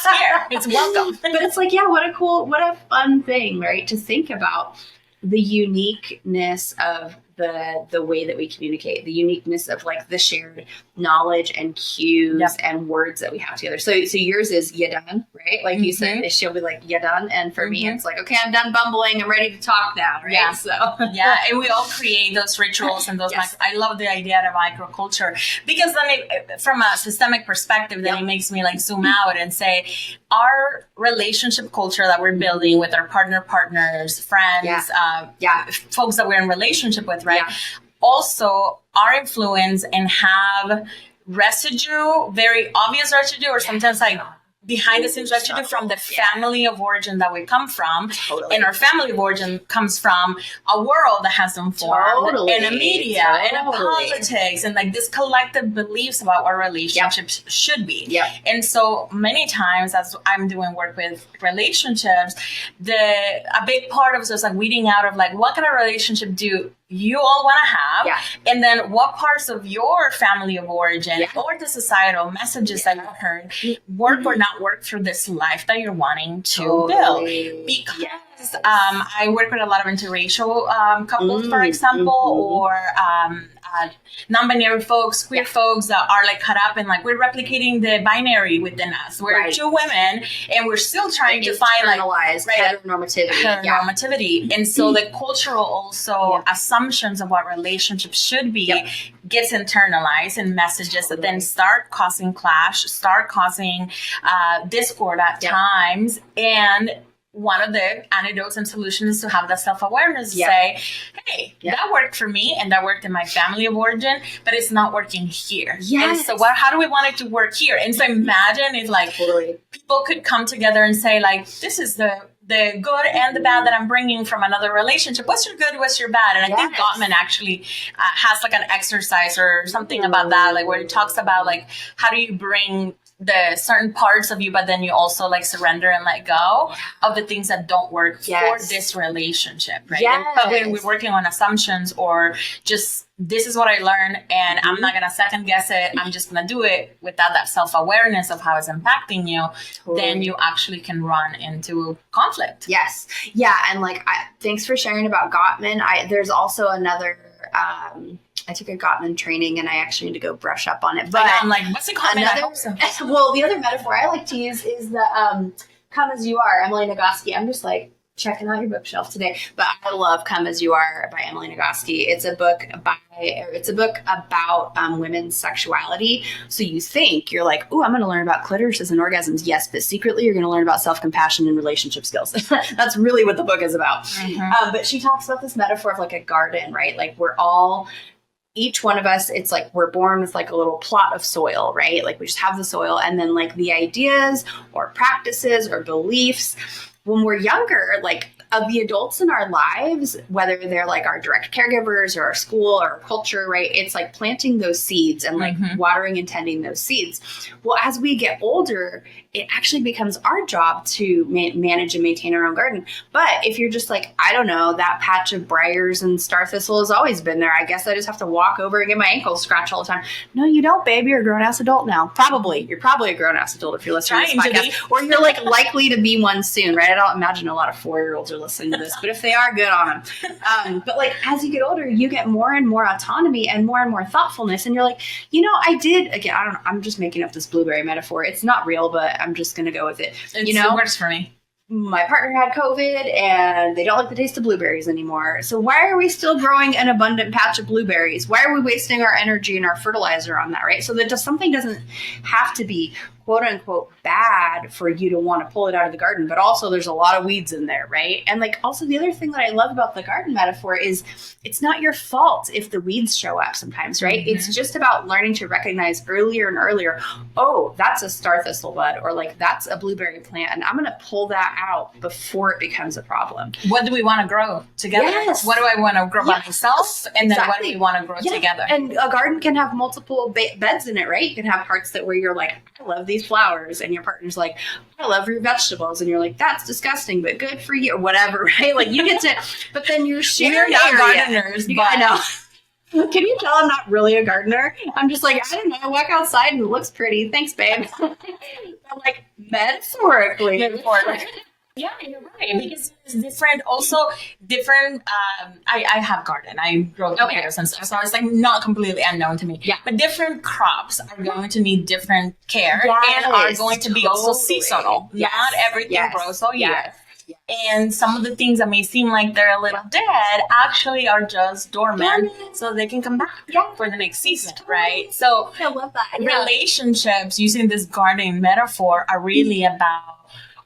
here. It's welcome. But it's like, what a fun thing, right? To think about. The uniqueness of the way that we communicate, the uniqueness of like the shared knowledge and cues and words that we have together. So yours is you done, right? Like you said, she'll be like, you done. And for me, it's like, okay, I'm done bumbling. I'm ready to talk now, right? Yeah. So and we all create those rituals and those. I love the idea of microculture because then from a systemic perspective, then it makes me like zoom out and say, our relationship culture that we're building with our partners, friends, folks that we're in relationship with, right? Also, our influence and have residue, very obvious residue, or sometimes like behind the scenes residue from the family of origin that we come from. And our family of origin comes from a world that has been formed in a media and a politics and like this collective beliefs about what relationships should be. And so many times as I'm doing work with relationships, a big part of it is like weeding out of like, what can a relationship do you all want to have, and then what parts of your family of origin or the societal messages that you've heard work or not work for this life that you're wanting to build. Because I work with a lot of interracial couples, for example, or non-binary folks, queer folks that are like caught up in like we're replicating the binary within us. We're two women and we're still trying to find like heteronormativity. And so the cultural also assumptions of what relationships should be gets internalized in messages that then start causing clash, start causing discord at times. And one of the antidotes and solutions is to have that self-awareness to say, hey, that worked for me and that worked in my family of origin, but it's not working here. And so how do we want it to work here? And so imagine if like people could come together and say like, this is the good and the bad that I'm bringing from another relationship. What's your good? What's your bad? And I think Gottman actually has like an exercise or something about that, like where it talks about like, how do you bring the certain parts of you, but then you also like surrender and let go of the things that don't work for this relationship, right? But when we're working on assumptions or just this is what I learned and I'm not going to second guess it, I'm just going to do it without that self-awareness of how it's impacting you, then you actually can run into conflict. Yes. Yeah. And like, thanks for sharing about Gottman. There's also another, I took a Gottman training and I actually need to go brush up on it. But I'm like, what's it called? I hope so. Well, the other metaphor I like to use is the Come As You Are, Emily Nagoski. I'm just like checking out your bookshelf today. But I love Come As You Are by Emily Nagoski. It's a book about women's sexuality. So you think you're like, oh, I'm going to learn about clitorises and orgasms. Yes, but secretly you're going to learn about self-compassion and relationship skills. That's really what the book is about. But she talks about this metaphor of like a garden, right? Like each one of us, it's like we're born with like a little plot of soil, right? Like we just have the soil, and then like the ideas or practices or beliefs when we're younger, like of the adults in our lives, whether they're like our direct caregivers or our school or our culture, right? It's like planting those seeds and like watering and tending those seeds. Well, as we get older, it actually becomes our job to manage and maintain our own garden. But if you're just like, I don't know, that patch of briars and star thistle has always been there. I guess I just have to walk over and get my ankles scratched all the time. No, you don't, baby. You're a grown-ass adult now. Probably. You're probably a grown-ass adult if you're listening to this podcast. Or you're like likely to be one soon, right? I don't imagine a lot of 4-year-olds are listening to this, but if they are, good on them. But like as you get older, you get more and more autonomy and more thoughtfulness. And you're like, I'm just making up this blueberry metaphor. It's not real, but I'm just going to go with it. It works for me. My partner had COVID and they don't like the taste of blueberries anymore. So why are we still growing an abundant patch of blueberries? Why are we wasting our energy and our fertilizer on that, right? So that something doesn't have to be quote unquote bad for you to want to pull it out of the garden, but also there's a lot of weeds in there, right? And like also the other thing that I love about the garden metaphor is it's not your fault if the weeds show up sometimes, right? It's just about learning to recognize earlier and earlier, oh, that's a star thistle bud, or like that's a blueberry plant, and I'm going to pull that out before it becomes a problem. What do we want to grow together? Yes. What do I want to grow by myself? And then what do we want to grow together? And a garden can have multiple beds in it, right? You can have parts that where you're like, I love these flowers, and your partner's like, I love your vegetables, and you're like, that's disgusting, but good for you, or whatever, right? Like you get to, but then you share gardeners, but I know. Can you tell I'm not really a gardener? I'm just like, I don't know, I walk outside and it looks pretty. Thanks, babe. But like metaphorically. Yeah, you're right. Because it's different. Also, different. I have garden. I grow tomatoes and stuff, so it's like not completely unknown to me. Yeah. But different crops are going to need different care and are going to be also seasonal. Yes. Not everything grows all year. Yes. And some of the things that may seem like they're a little dead actually are just dormant, so they can come back for the next season, right? So I love that. Relationships using this gardening metaphor are really about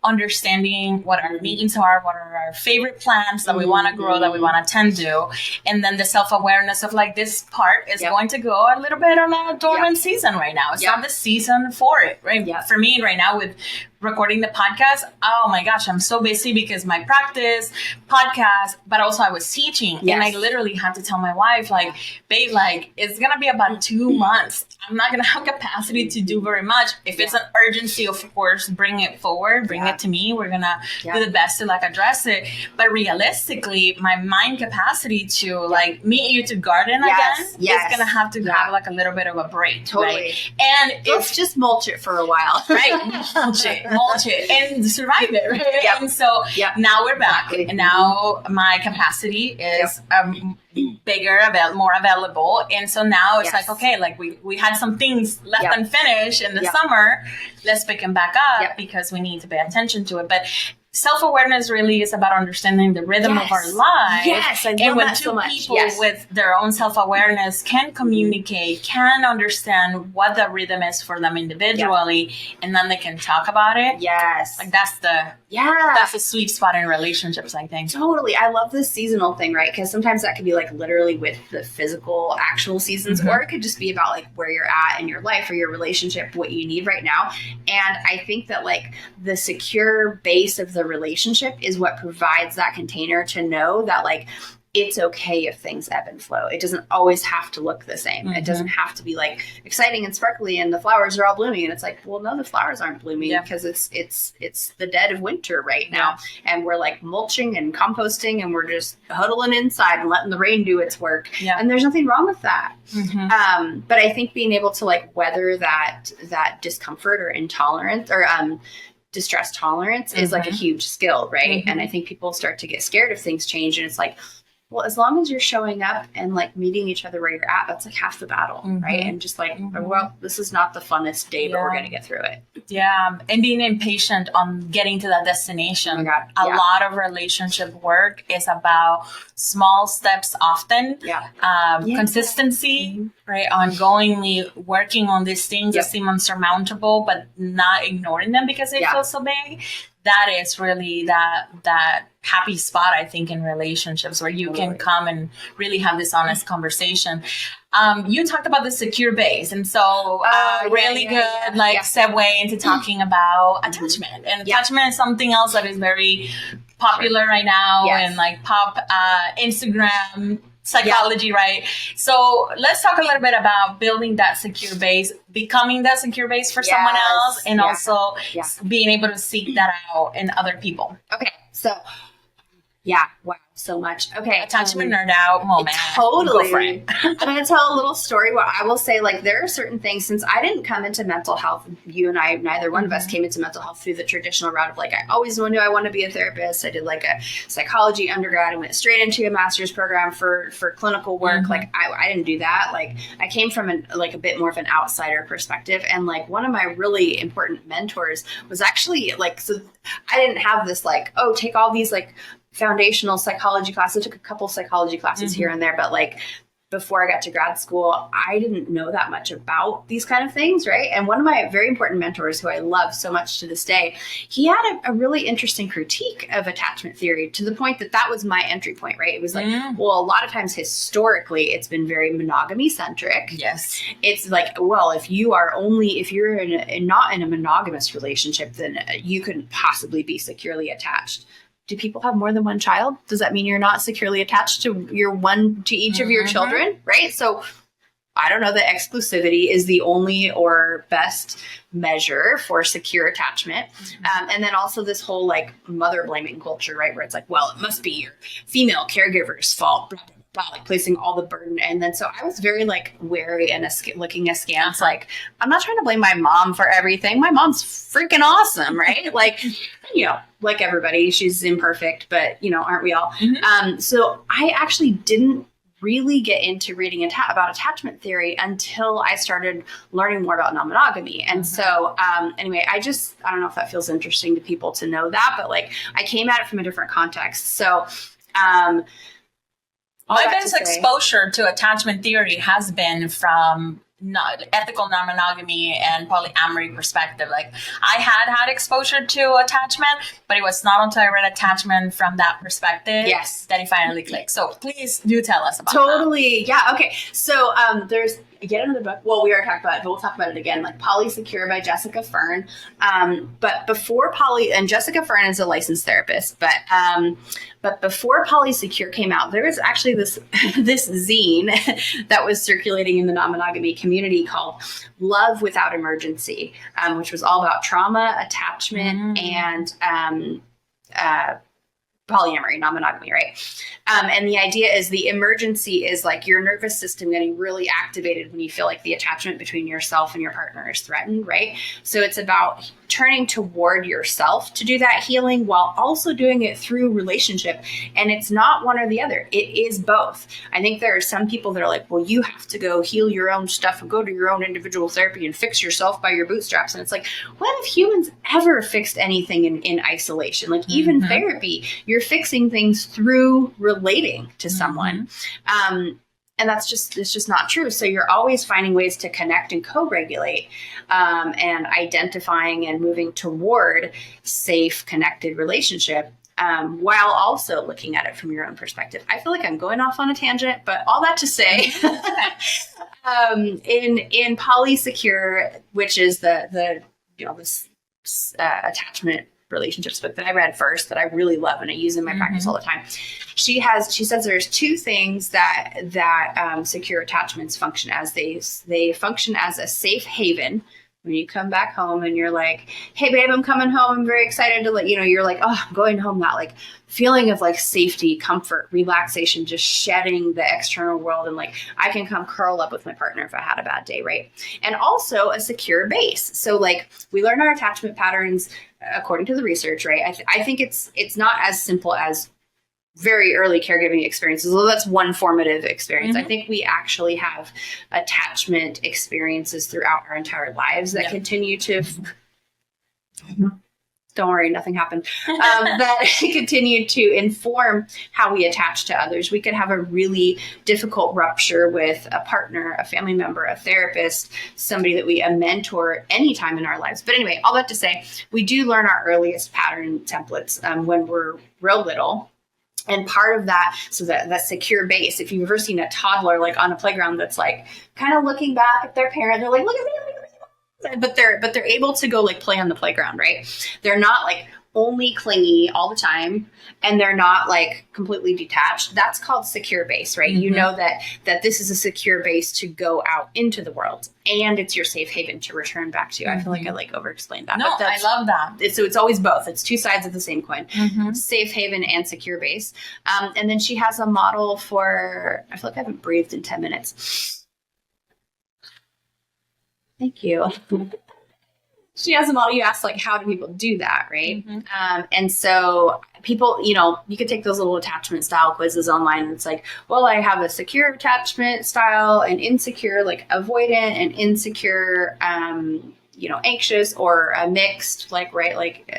understanding what our needs are, what are our favorite plants that we want to grow, that we want to tend to, and then the self-awareness of like this part is going to go a little bit on a dormant season right now. It's not the season for it, right? For me right now with recording the podcast, oh my gosh, I'm so busy because my practice, podcast, but also I was teaching and I literally had to tell my wife like, babe, like it's going to be about 2 months. I'm not going to have capacity to do very much. If it's an urgency, of course, bring it forward, bring it to me. We're going to do the best to like address it. But realistically, my mind capacity to like meet you to garden again is going to have like a little bit of a break. Totally. Right? And let's just mulch it for a while. Right? mulch it and survive it, right? And so now we're back, and now my capacity is bigger, more available, and so now it's like, okay, like we had some things left unfinished in the summer, let's pick them back up because we need to pay attention to it. But self-awareness really is about understanding the rhythm of our life. Yes, I love that so much. People with their own self-awareness can communicate, can understand what the rhythm is for them individually, and then they can talk about it. Yes. Like that's the sweet spot in relationships, I think. Totally. I love this seasonal thing, right? Because sometimes that could be like literally with the physical actual seasons, or it could just be about like where you're at in your life or your relationship, what you need right now. And I think that like the secure base of the relationship is what provides that container to know that like it's okay if things ebb and flow. It doesn't always have to look the same. It doesn't have to be like exciting and sparkly and the flowers are all blooming. And it's like, well, no, the flowers aren't blooming because it's the dead of winter right now. And we're like mulching and composting and we're just huddling inside and letting the rain do its work. And there's nothing wrong with that. But I think being able to like weather that discomfort or intolerance or distress tolerance is like a huge skill, right? And I think people start to get scared if things change, and it's like, well, as long as you're showing up and like meeting each other where you're at, that's like half the battle, right? And just like, well, this is not the funnest day, but we're going to get through it. Yeah. And being impatient on getting to that destination. Oh my God. A lot of relationship work is about small steps often. Consistency, right? Ongoingly working on these things that seem unsurmountable, but not ignoring them because they feel so big. That is really that happy spot, I think, in relationships where you can come and really have this honest conversation. You talked about the secure base, and so really good segue into talking about attachment. And attachment is something else that is very popular right now and like pop Instagram psychology, right? So let's talk a little bit about building that secure base, becoming that secure base for someone else, and also being able to seek that out in other people. Okay, so wow, so much. Okay, attachment nerd out moment. Totally. I'm going to tell a little story where I will say, like, there are certain things, since I didn't come into mental health, you and I, neither one of us came into mental health through the traditional route of like, I always knew I want to be a therapist. I did like a psychology undergrad and went straight into a master's program for clinical work. Like I didn't do that. Like I came from a bit more of an outsider perspective. And like one of my really important mentors was actually like, so I didn't have this like, oh, take all these like foundational psychology classes. I took a couple psychology classes here and there, but like before I got to grad school, I didn't know that much about these kind of things, right? And one of my very important mentors, who I love so much to this day, he had a really interesting critique of attachment theory, to the point that was my entry point, right? It was like, well, a lot of times historically, it's been very monogamy centric. Yes. It's like, well, if you're not in a monogamous relationship, then you couldn't possibly be securely attached. Do people have more than one child? Does that mean you're not securely attached to each of your children? Right? So I don't know that exclusivity is the only or best measure for secure attachment. And then also this whole like mother blaming culture, right? Where it's like, well, it must be your female caregiver's fault, blah, blah, blah, like placing all the burden. And then so I was very like wary and looking askance. Like, I'm not trying to blame my mom for everything. My mom's freaking awesome, right? Like, like everybody, she's imperfect, but aren't we all? So I actually didn't really get into reading about attachment theory until I started learning more about non-monogamy. And so anyway, I don't know if that feels interesting to people to know that, but like I came at it from a different context. So my best exposure to attachment theory has been from ethical non-monogamy and polyamory perspective. Like I had exposure to attachment, but it was not until I read attachment from that perspective that it finally clicked. So please do tell us about that. Yeah. Okay. So there's get another book. Well, we already talked about it, but we'll talk about it again. Like Polysecure by Jessica Fern. But before and Jessica Fern is a licensed therapist, but before Polysecure came out, there was actually this zine that was circulating in the non-monogamy community called Love Without Emergency, which was all about trauma, attachment, and polyamory, non-monogamy, right? And the idea is the emergency is like your nervous system getting really activated when you feel like the attachment between yourself and your partner is threatened, right? So it's about turning toward yourself to do that healing while also doing it through relationship. And it's not one or the other. It is both. I think there are some people that are like, well, you have to go heal your own stuff and go to your own individual therapy and fix yourself by your bootstraps. And it's like, when have humans ever fixed anything in isolation? Like even therapy, you're fixing things through relating to someone. And it's just not true. So you're always finding ways to connect and co-regulate, and identifying and moving toward safe, connected relationship, while also looking at it from your own perspective. I feel like I'm going off on a tangent, but all that to say, in polysecure, which is the this attachment relationships book that I read first that I really love and I use in my practice all the time. She says there's two things that secure attachments function as. They function as a safe haven. When you come back home and you're like, hey babe, I'm coming home. I'm very excited to let you know, you're like, oh, I'm going home. That like feeling of like safety, comfort, relaxation, just shedding the external world. And like, I can come curl up with my partner if I had a bad day. Right. And also a secure base. So like we learn our attachment patterns according to the research, right? I think it's not as simple as very early caregiving experiences, although that's one formative experience. I think we actually have attachment experiences throughout our entire lives that continue to, don't worry, nothing happened, that continue to inform how we attach to others. We could have a really difficult rupture with a partner, a family member, a therapist, somebody that a mentor anytime in our lives. But anyway, all that to say, we do learn our earliest pattern templates when we're real little. And part of that, so that secure base, if you've ever seen a toddler like on a playground that's like kind of looking back at their parent, they're like, look at me, but they're able to go like play on the playground, right? They're not like only clingy all the time, and they're not like completely detached. That's called secure base, right? You know that this is a secure base to go out into the world, and it's your safe haven to return back to. I feel like I like over-explained that. No, I love that. So it's always both. It's two sides of the same coin, safe haven and secure base. And then she has a model for, I feel like I haven't breathed in 10 minutes. Thank you. She has a model. You asked, like, how do people do that, right? And so people, you could take those little attachment style quizzes online. And it's like, well, I have a secure attachment style, and insecure, like avoidant, and insecure, anxious, or a mixed, like, right, like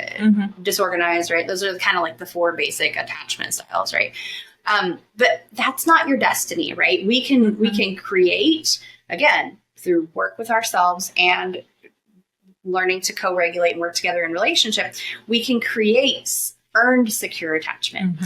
disorganized, right? Those are kind of like the four basic attachment styles, right? But that's not your destiny, right? We can create, again, through work with ourselves and learning to co-regulate and work together in relationship, we can create earned secure attachment,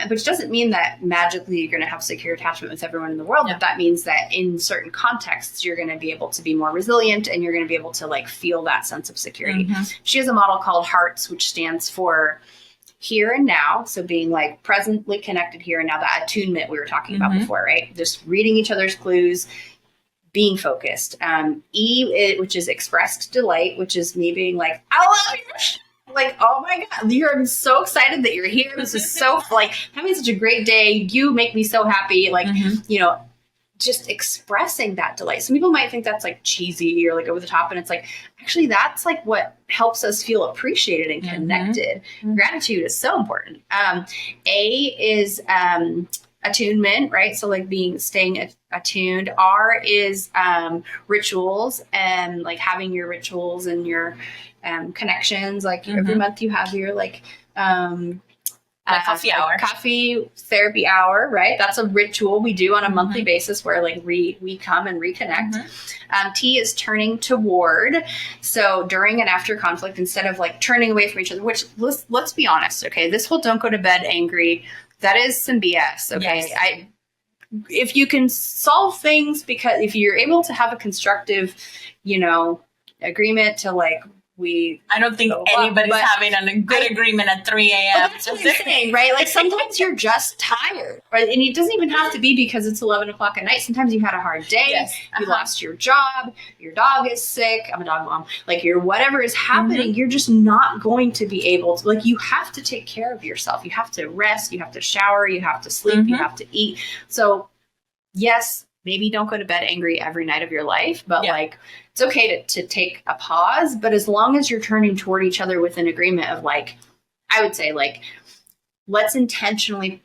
which doesn't mean that magically you're going to have secure attachment with everyone in the world, but that means that in certain contexts, you're going to be able to be more resilient, and you're going to be able to like feel that sense of security. She has a model called HEARTS, which stands for here and now. So being like presently connected here and now, that attunement we were talking about before, right? Just reading each other's clues, being focused. Which is expressed delight, which is me being like, I love you. Like, oh my God, I'm so excited that you're here. This is so like having such a great day. You make me so happy. Like, just expressing that delight. Some people might think that's like cheesy or like over the top. And it's like, actually, that's like what helps us feel appreciated and connected. Gratitude is so important. A is, attunement, right? So like staying attuned. R is rituals, and like having your rituals and your connections. Like every month you have your like coffee hour, coffee therapy hour, right? That's a ritual we do on a monthly basis where like we come and reconnect. T is turning toward. So during and after conflict, instead of like turning away from each other, which let's be honest, okay? This whole don't go to bed angry, that is some BS, okay? Yes. If you can solve things, because if you're able to have a constructive, agreement to like, I don't think anybody's having a good agreement at 3 a.m. That's what I'm saying, right? Like sometimes you're just tired, right? And it doesn't even have to be because it's 11 o'clock at night. Sometimes you had a hard day, you lost your job, your dog is sick. I'm a dog mom. Like whatever is happening, you're just not going to be able to, like, you have to take care of yourself. You have to rest, you have to shower, you have to sleep, you have to eat. So yes, maybe don't go to bed angry every night of your life, but like, it's okay to take a pause. But as long as you're turning toward each other with an agreement of like, I would say like, let's intentionally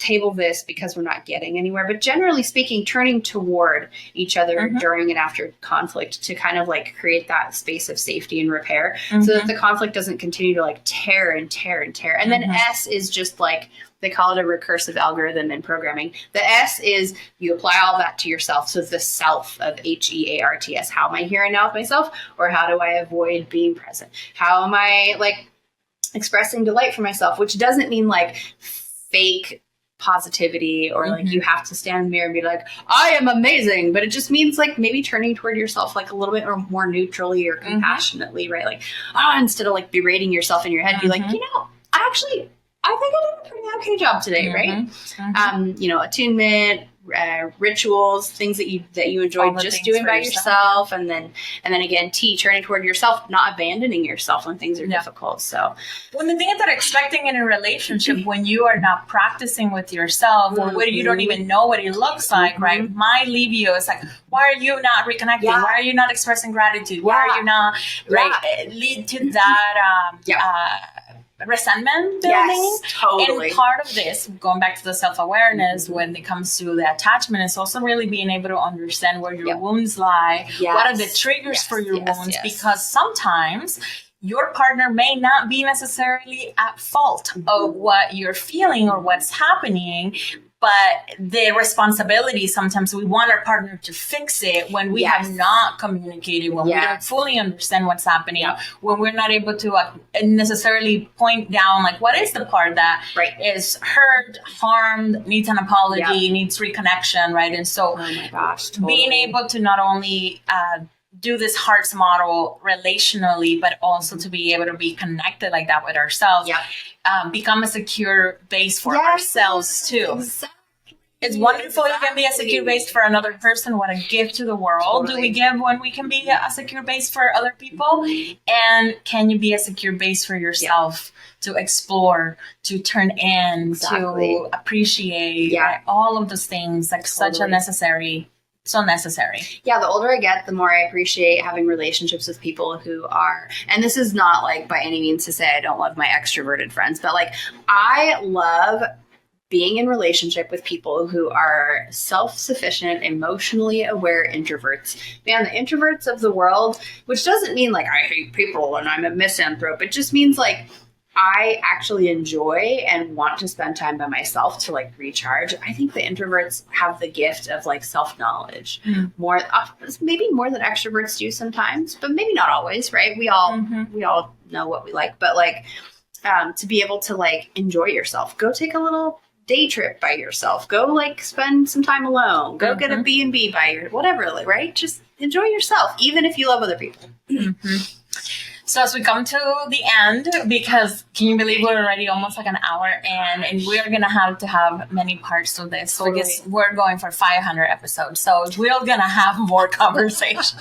table this because we're not getting anywhere. But generally speaking, turning toward each other during and after conflict to kind of like create that space of safety and repair so that the conflict doesn't continue to like tear and tear and tear. And then S is just like, they call it a recursive algorithm in programming. The S is you apply all that to yourself. So the self of HEARTS. How am I here and now with myself? Or how do I avoid being present? How am I like expressing delight for myself? Which doesn't mean like fake positivity or like you have to stand in the mirror and be like, I am amazing. But it just means like maybe turning toward yourself like a little bit more neutrally or compassionately, right? Like, instead of like berating yourself in your head, be like, you know, I think I did a pretty okay job today, right? You know, attunement, rituals, things that you enjoy just doing by yourself, and then again, turning toward yourself, not abandoning yourself when things are difficult. So, well, the thing is that expecting in a relationship when you are not practicing with yourself, or when you don't even know what it looks like, right? Might leave you. It's like, why are you not reconnecting? Why are you not expressing gratitude? Why are you not lead to that? Resentment building. Yes, totally. And part of this, going back to the self-awareness when it comes to the attachment, is also really being able to understand where your wounds lie. What are the triggers for your wounds? Because sometimes your partner may not be necessarily at fault of what you're feeling or what's happening, but the responsibility, sometimes we want our partner to fix it when we have not communicated, when we don't fully understand what's happening, when we're not able to necessarily point down, like, what is the part that is hurt, harmed, needs an apology, needs reconnection, right? And so being able to not only do this hearts model relationally, but also to be able to be connected like that with ourselves, become a secure base for ourselves too. Exactly. It's wonderful you can be a secure base for another person. What a gift to the world do we give when we can be a secure base for other people? And can you be a secure base for yourself to explore, to turn in, to appreciate, right? All of those things, like such a necessary. So necessary. Yeah, the older I get, the more I appreciate having relationships with people who are, and this is not like by any means to say I don't love my extroverted friends, but like I love being in relationship with people who are self-sufficient, emotionally aware introverts. Man, the introverts of the world, which doesn't mean like I hate people and I'm a misanthrope. It just means like I actually enjoy and want to spend time by myself to like recharge. I think the introverts have the gift of like self-knowledge more, maybe more than extroverts do sometimes, but maybe not always, right? We all know what we like, but like to be able to like enjoy yourself, go take a little day trip by yourself, go like spend some time alone, go get a B&B by your whatever, like, right? Just enjoy yourself, even if you love other people. So as we come to the end, because can you believe we're already almost like an hour in, and we're going to have many parts of this. So I guess we're going for 500 episodes. So we're going to have more conversation.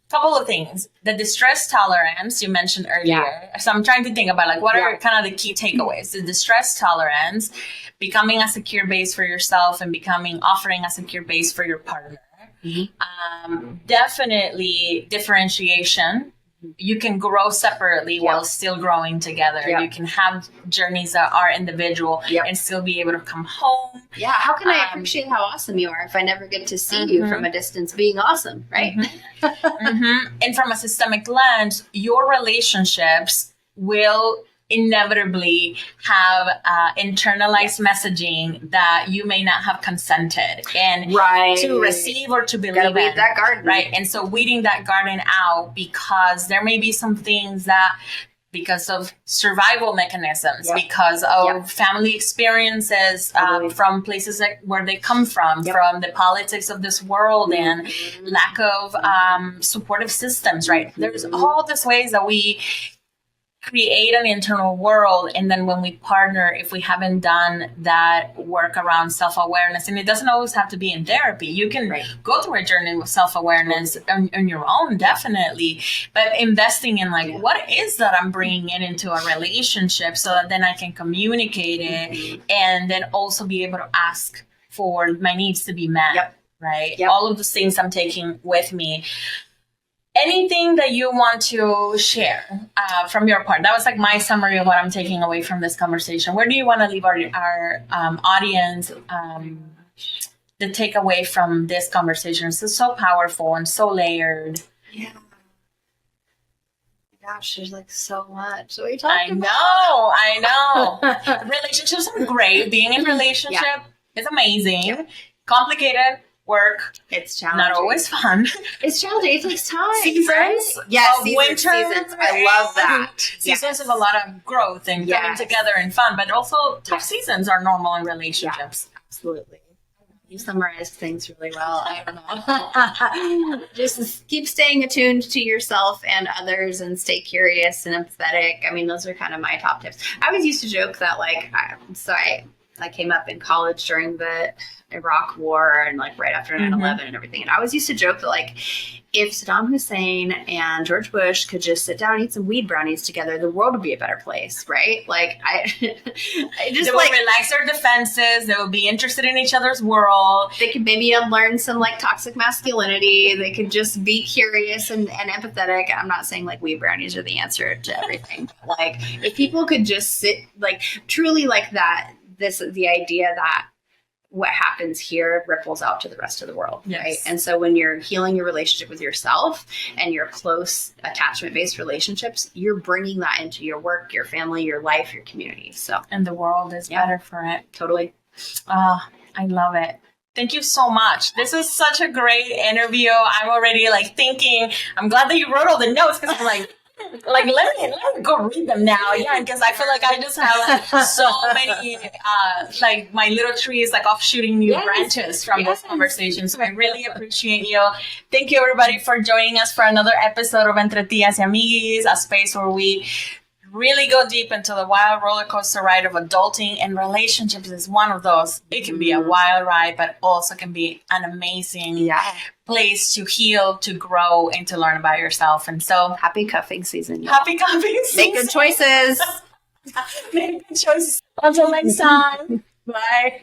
Couple of things. The distress tolerance you mentioned earlier. So I'm trying to think about like what are kind of the key takeaways. The distress tolerance, becoming a secure base for yourself, and offering a secure base for your partner. Definitely differentiation. You can grow separately while still growing together. You can have journeys that are individual and still be able to come home. Yeah. How can I appreciate how awesome you are if I never get to see you from a distance being awesome, right? And from a systemic lens, your relationships will inevitably have internalized messaging that you may not have consented and to receive or to believe in. Weed that garden. Right. And so weeding that garden out, because there may be some things that, because of survival mechanisms, because of family experiences, from places where they come from the politics of this world and lack of supportive systems, right? There's all these ways that we create an internal world. And then when we partner, if we haven't done that work around self-awareness, and it doesn't always have to be in therapy, you can go through a journey with self-awareness on your own, definitely. But investing in like, what is that I'm bringing into a relationship so that then I can communicate it and then also be able to ask for my needs to be met, right? All of the things I'm taking with me. Anything that you want to share from your part? That was like my summary of what I'm taking away from this conversation. Where do you want to leave our audience the takeaway from this conversation? It's so powerful and so layered. Yeah. Gosh, there's like so much that we talked about. I know. Relationships are great. Being in relationship is amazing. Complicated work. It's challenging. Not always fun. It's challenging. It takes time. Seasons. Right? Yes, Winter. Seasons. I love that. Seasons of a lot of growth and coming together and fun, but also tough seasons are normal in relationships. Yeah, absolutely. You summarized things really well. I don't know. Just keep staying attuned to yourself and others and stay curious and empathetic. I mean, those are kind of my top tips. I always used to joke that I came up in college during the Iraq War and like right after 9/11 and everything. And I always used to joke that like if Saddam Hussein and George Bush could just sit down and eat some weed brownies together, the world would be a better place, right? Like I just they will relax their defenses. They will be interested in each other's world. They could maybe learn some like toxic masculinity. They could just be curious and empathetic. I'm not saying like weed brownies are the answer to everything. But, like if people could just sit like truly like that, the idea that what happens here ripples out to the rest of the world, right? And so when you're healing your relationship with yourself and your close attachment-based relationships, you're bringing that into your work, your family, your life, your community. So, and the world is better for it. Totally. I love it. Thank you so much. This is such a great interview. I'm already like thinking, I'm glad that you wrote all the notes because I'm like let me go read them now. Yeah, because I feel like I just have so many, like my little tree is like offshooting new branches from this conversation. So I really appreciate you. Thank you everybody for joining us for another episode of Entre Tías y Amiguis, a space where we really go deep into the wild roller coaster ride of adulting, and relationships is one of those. It can be a wild ride, but also can be an amazing place to heal, to grow, and to learn about yourself. And so happy cuffing season. Happy cuffing season. Make good choices. Make good choices. Until next time. Bye.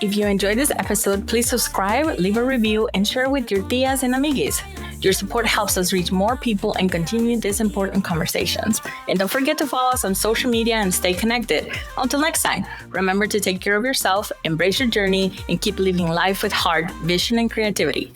If you enjoyed this episode, please subscribe, leave a review, and share with your tías and amiguis. Your support helps us reach more people and continue these important conversations. And don't forget to follow us on social media and stay connected. Until next time, remember to take care of yourself, embrace your journey, and keep living life with heart, vision, and creativity.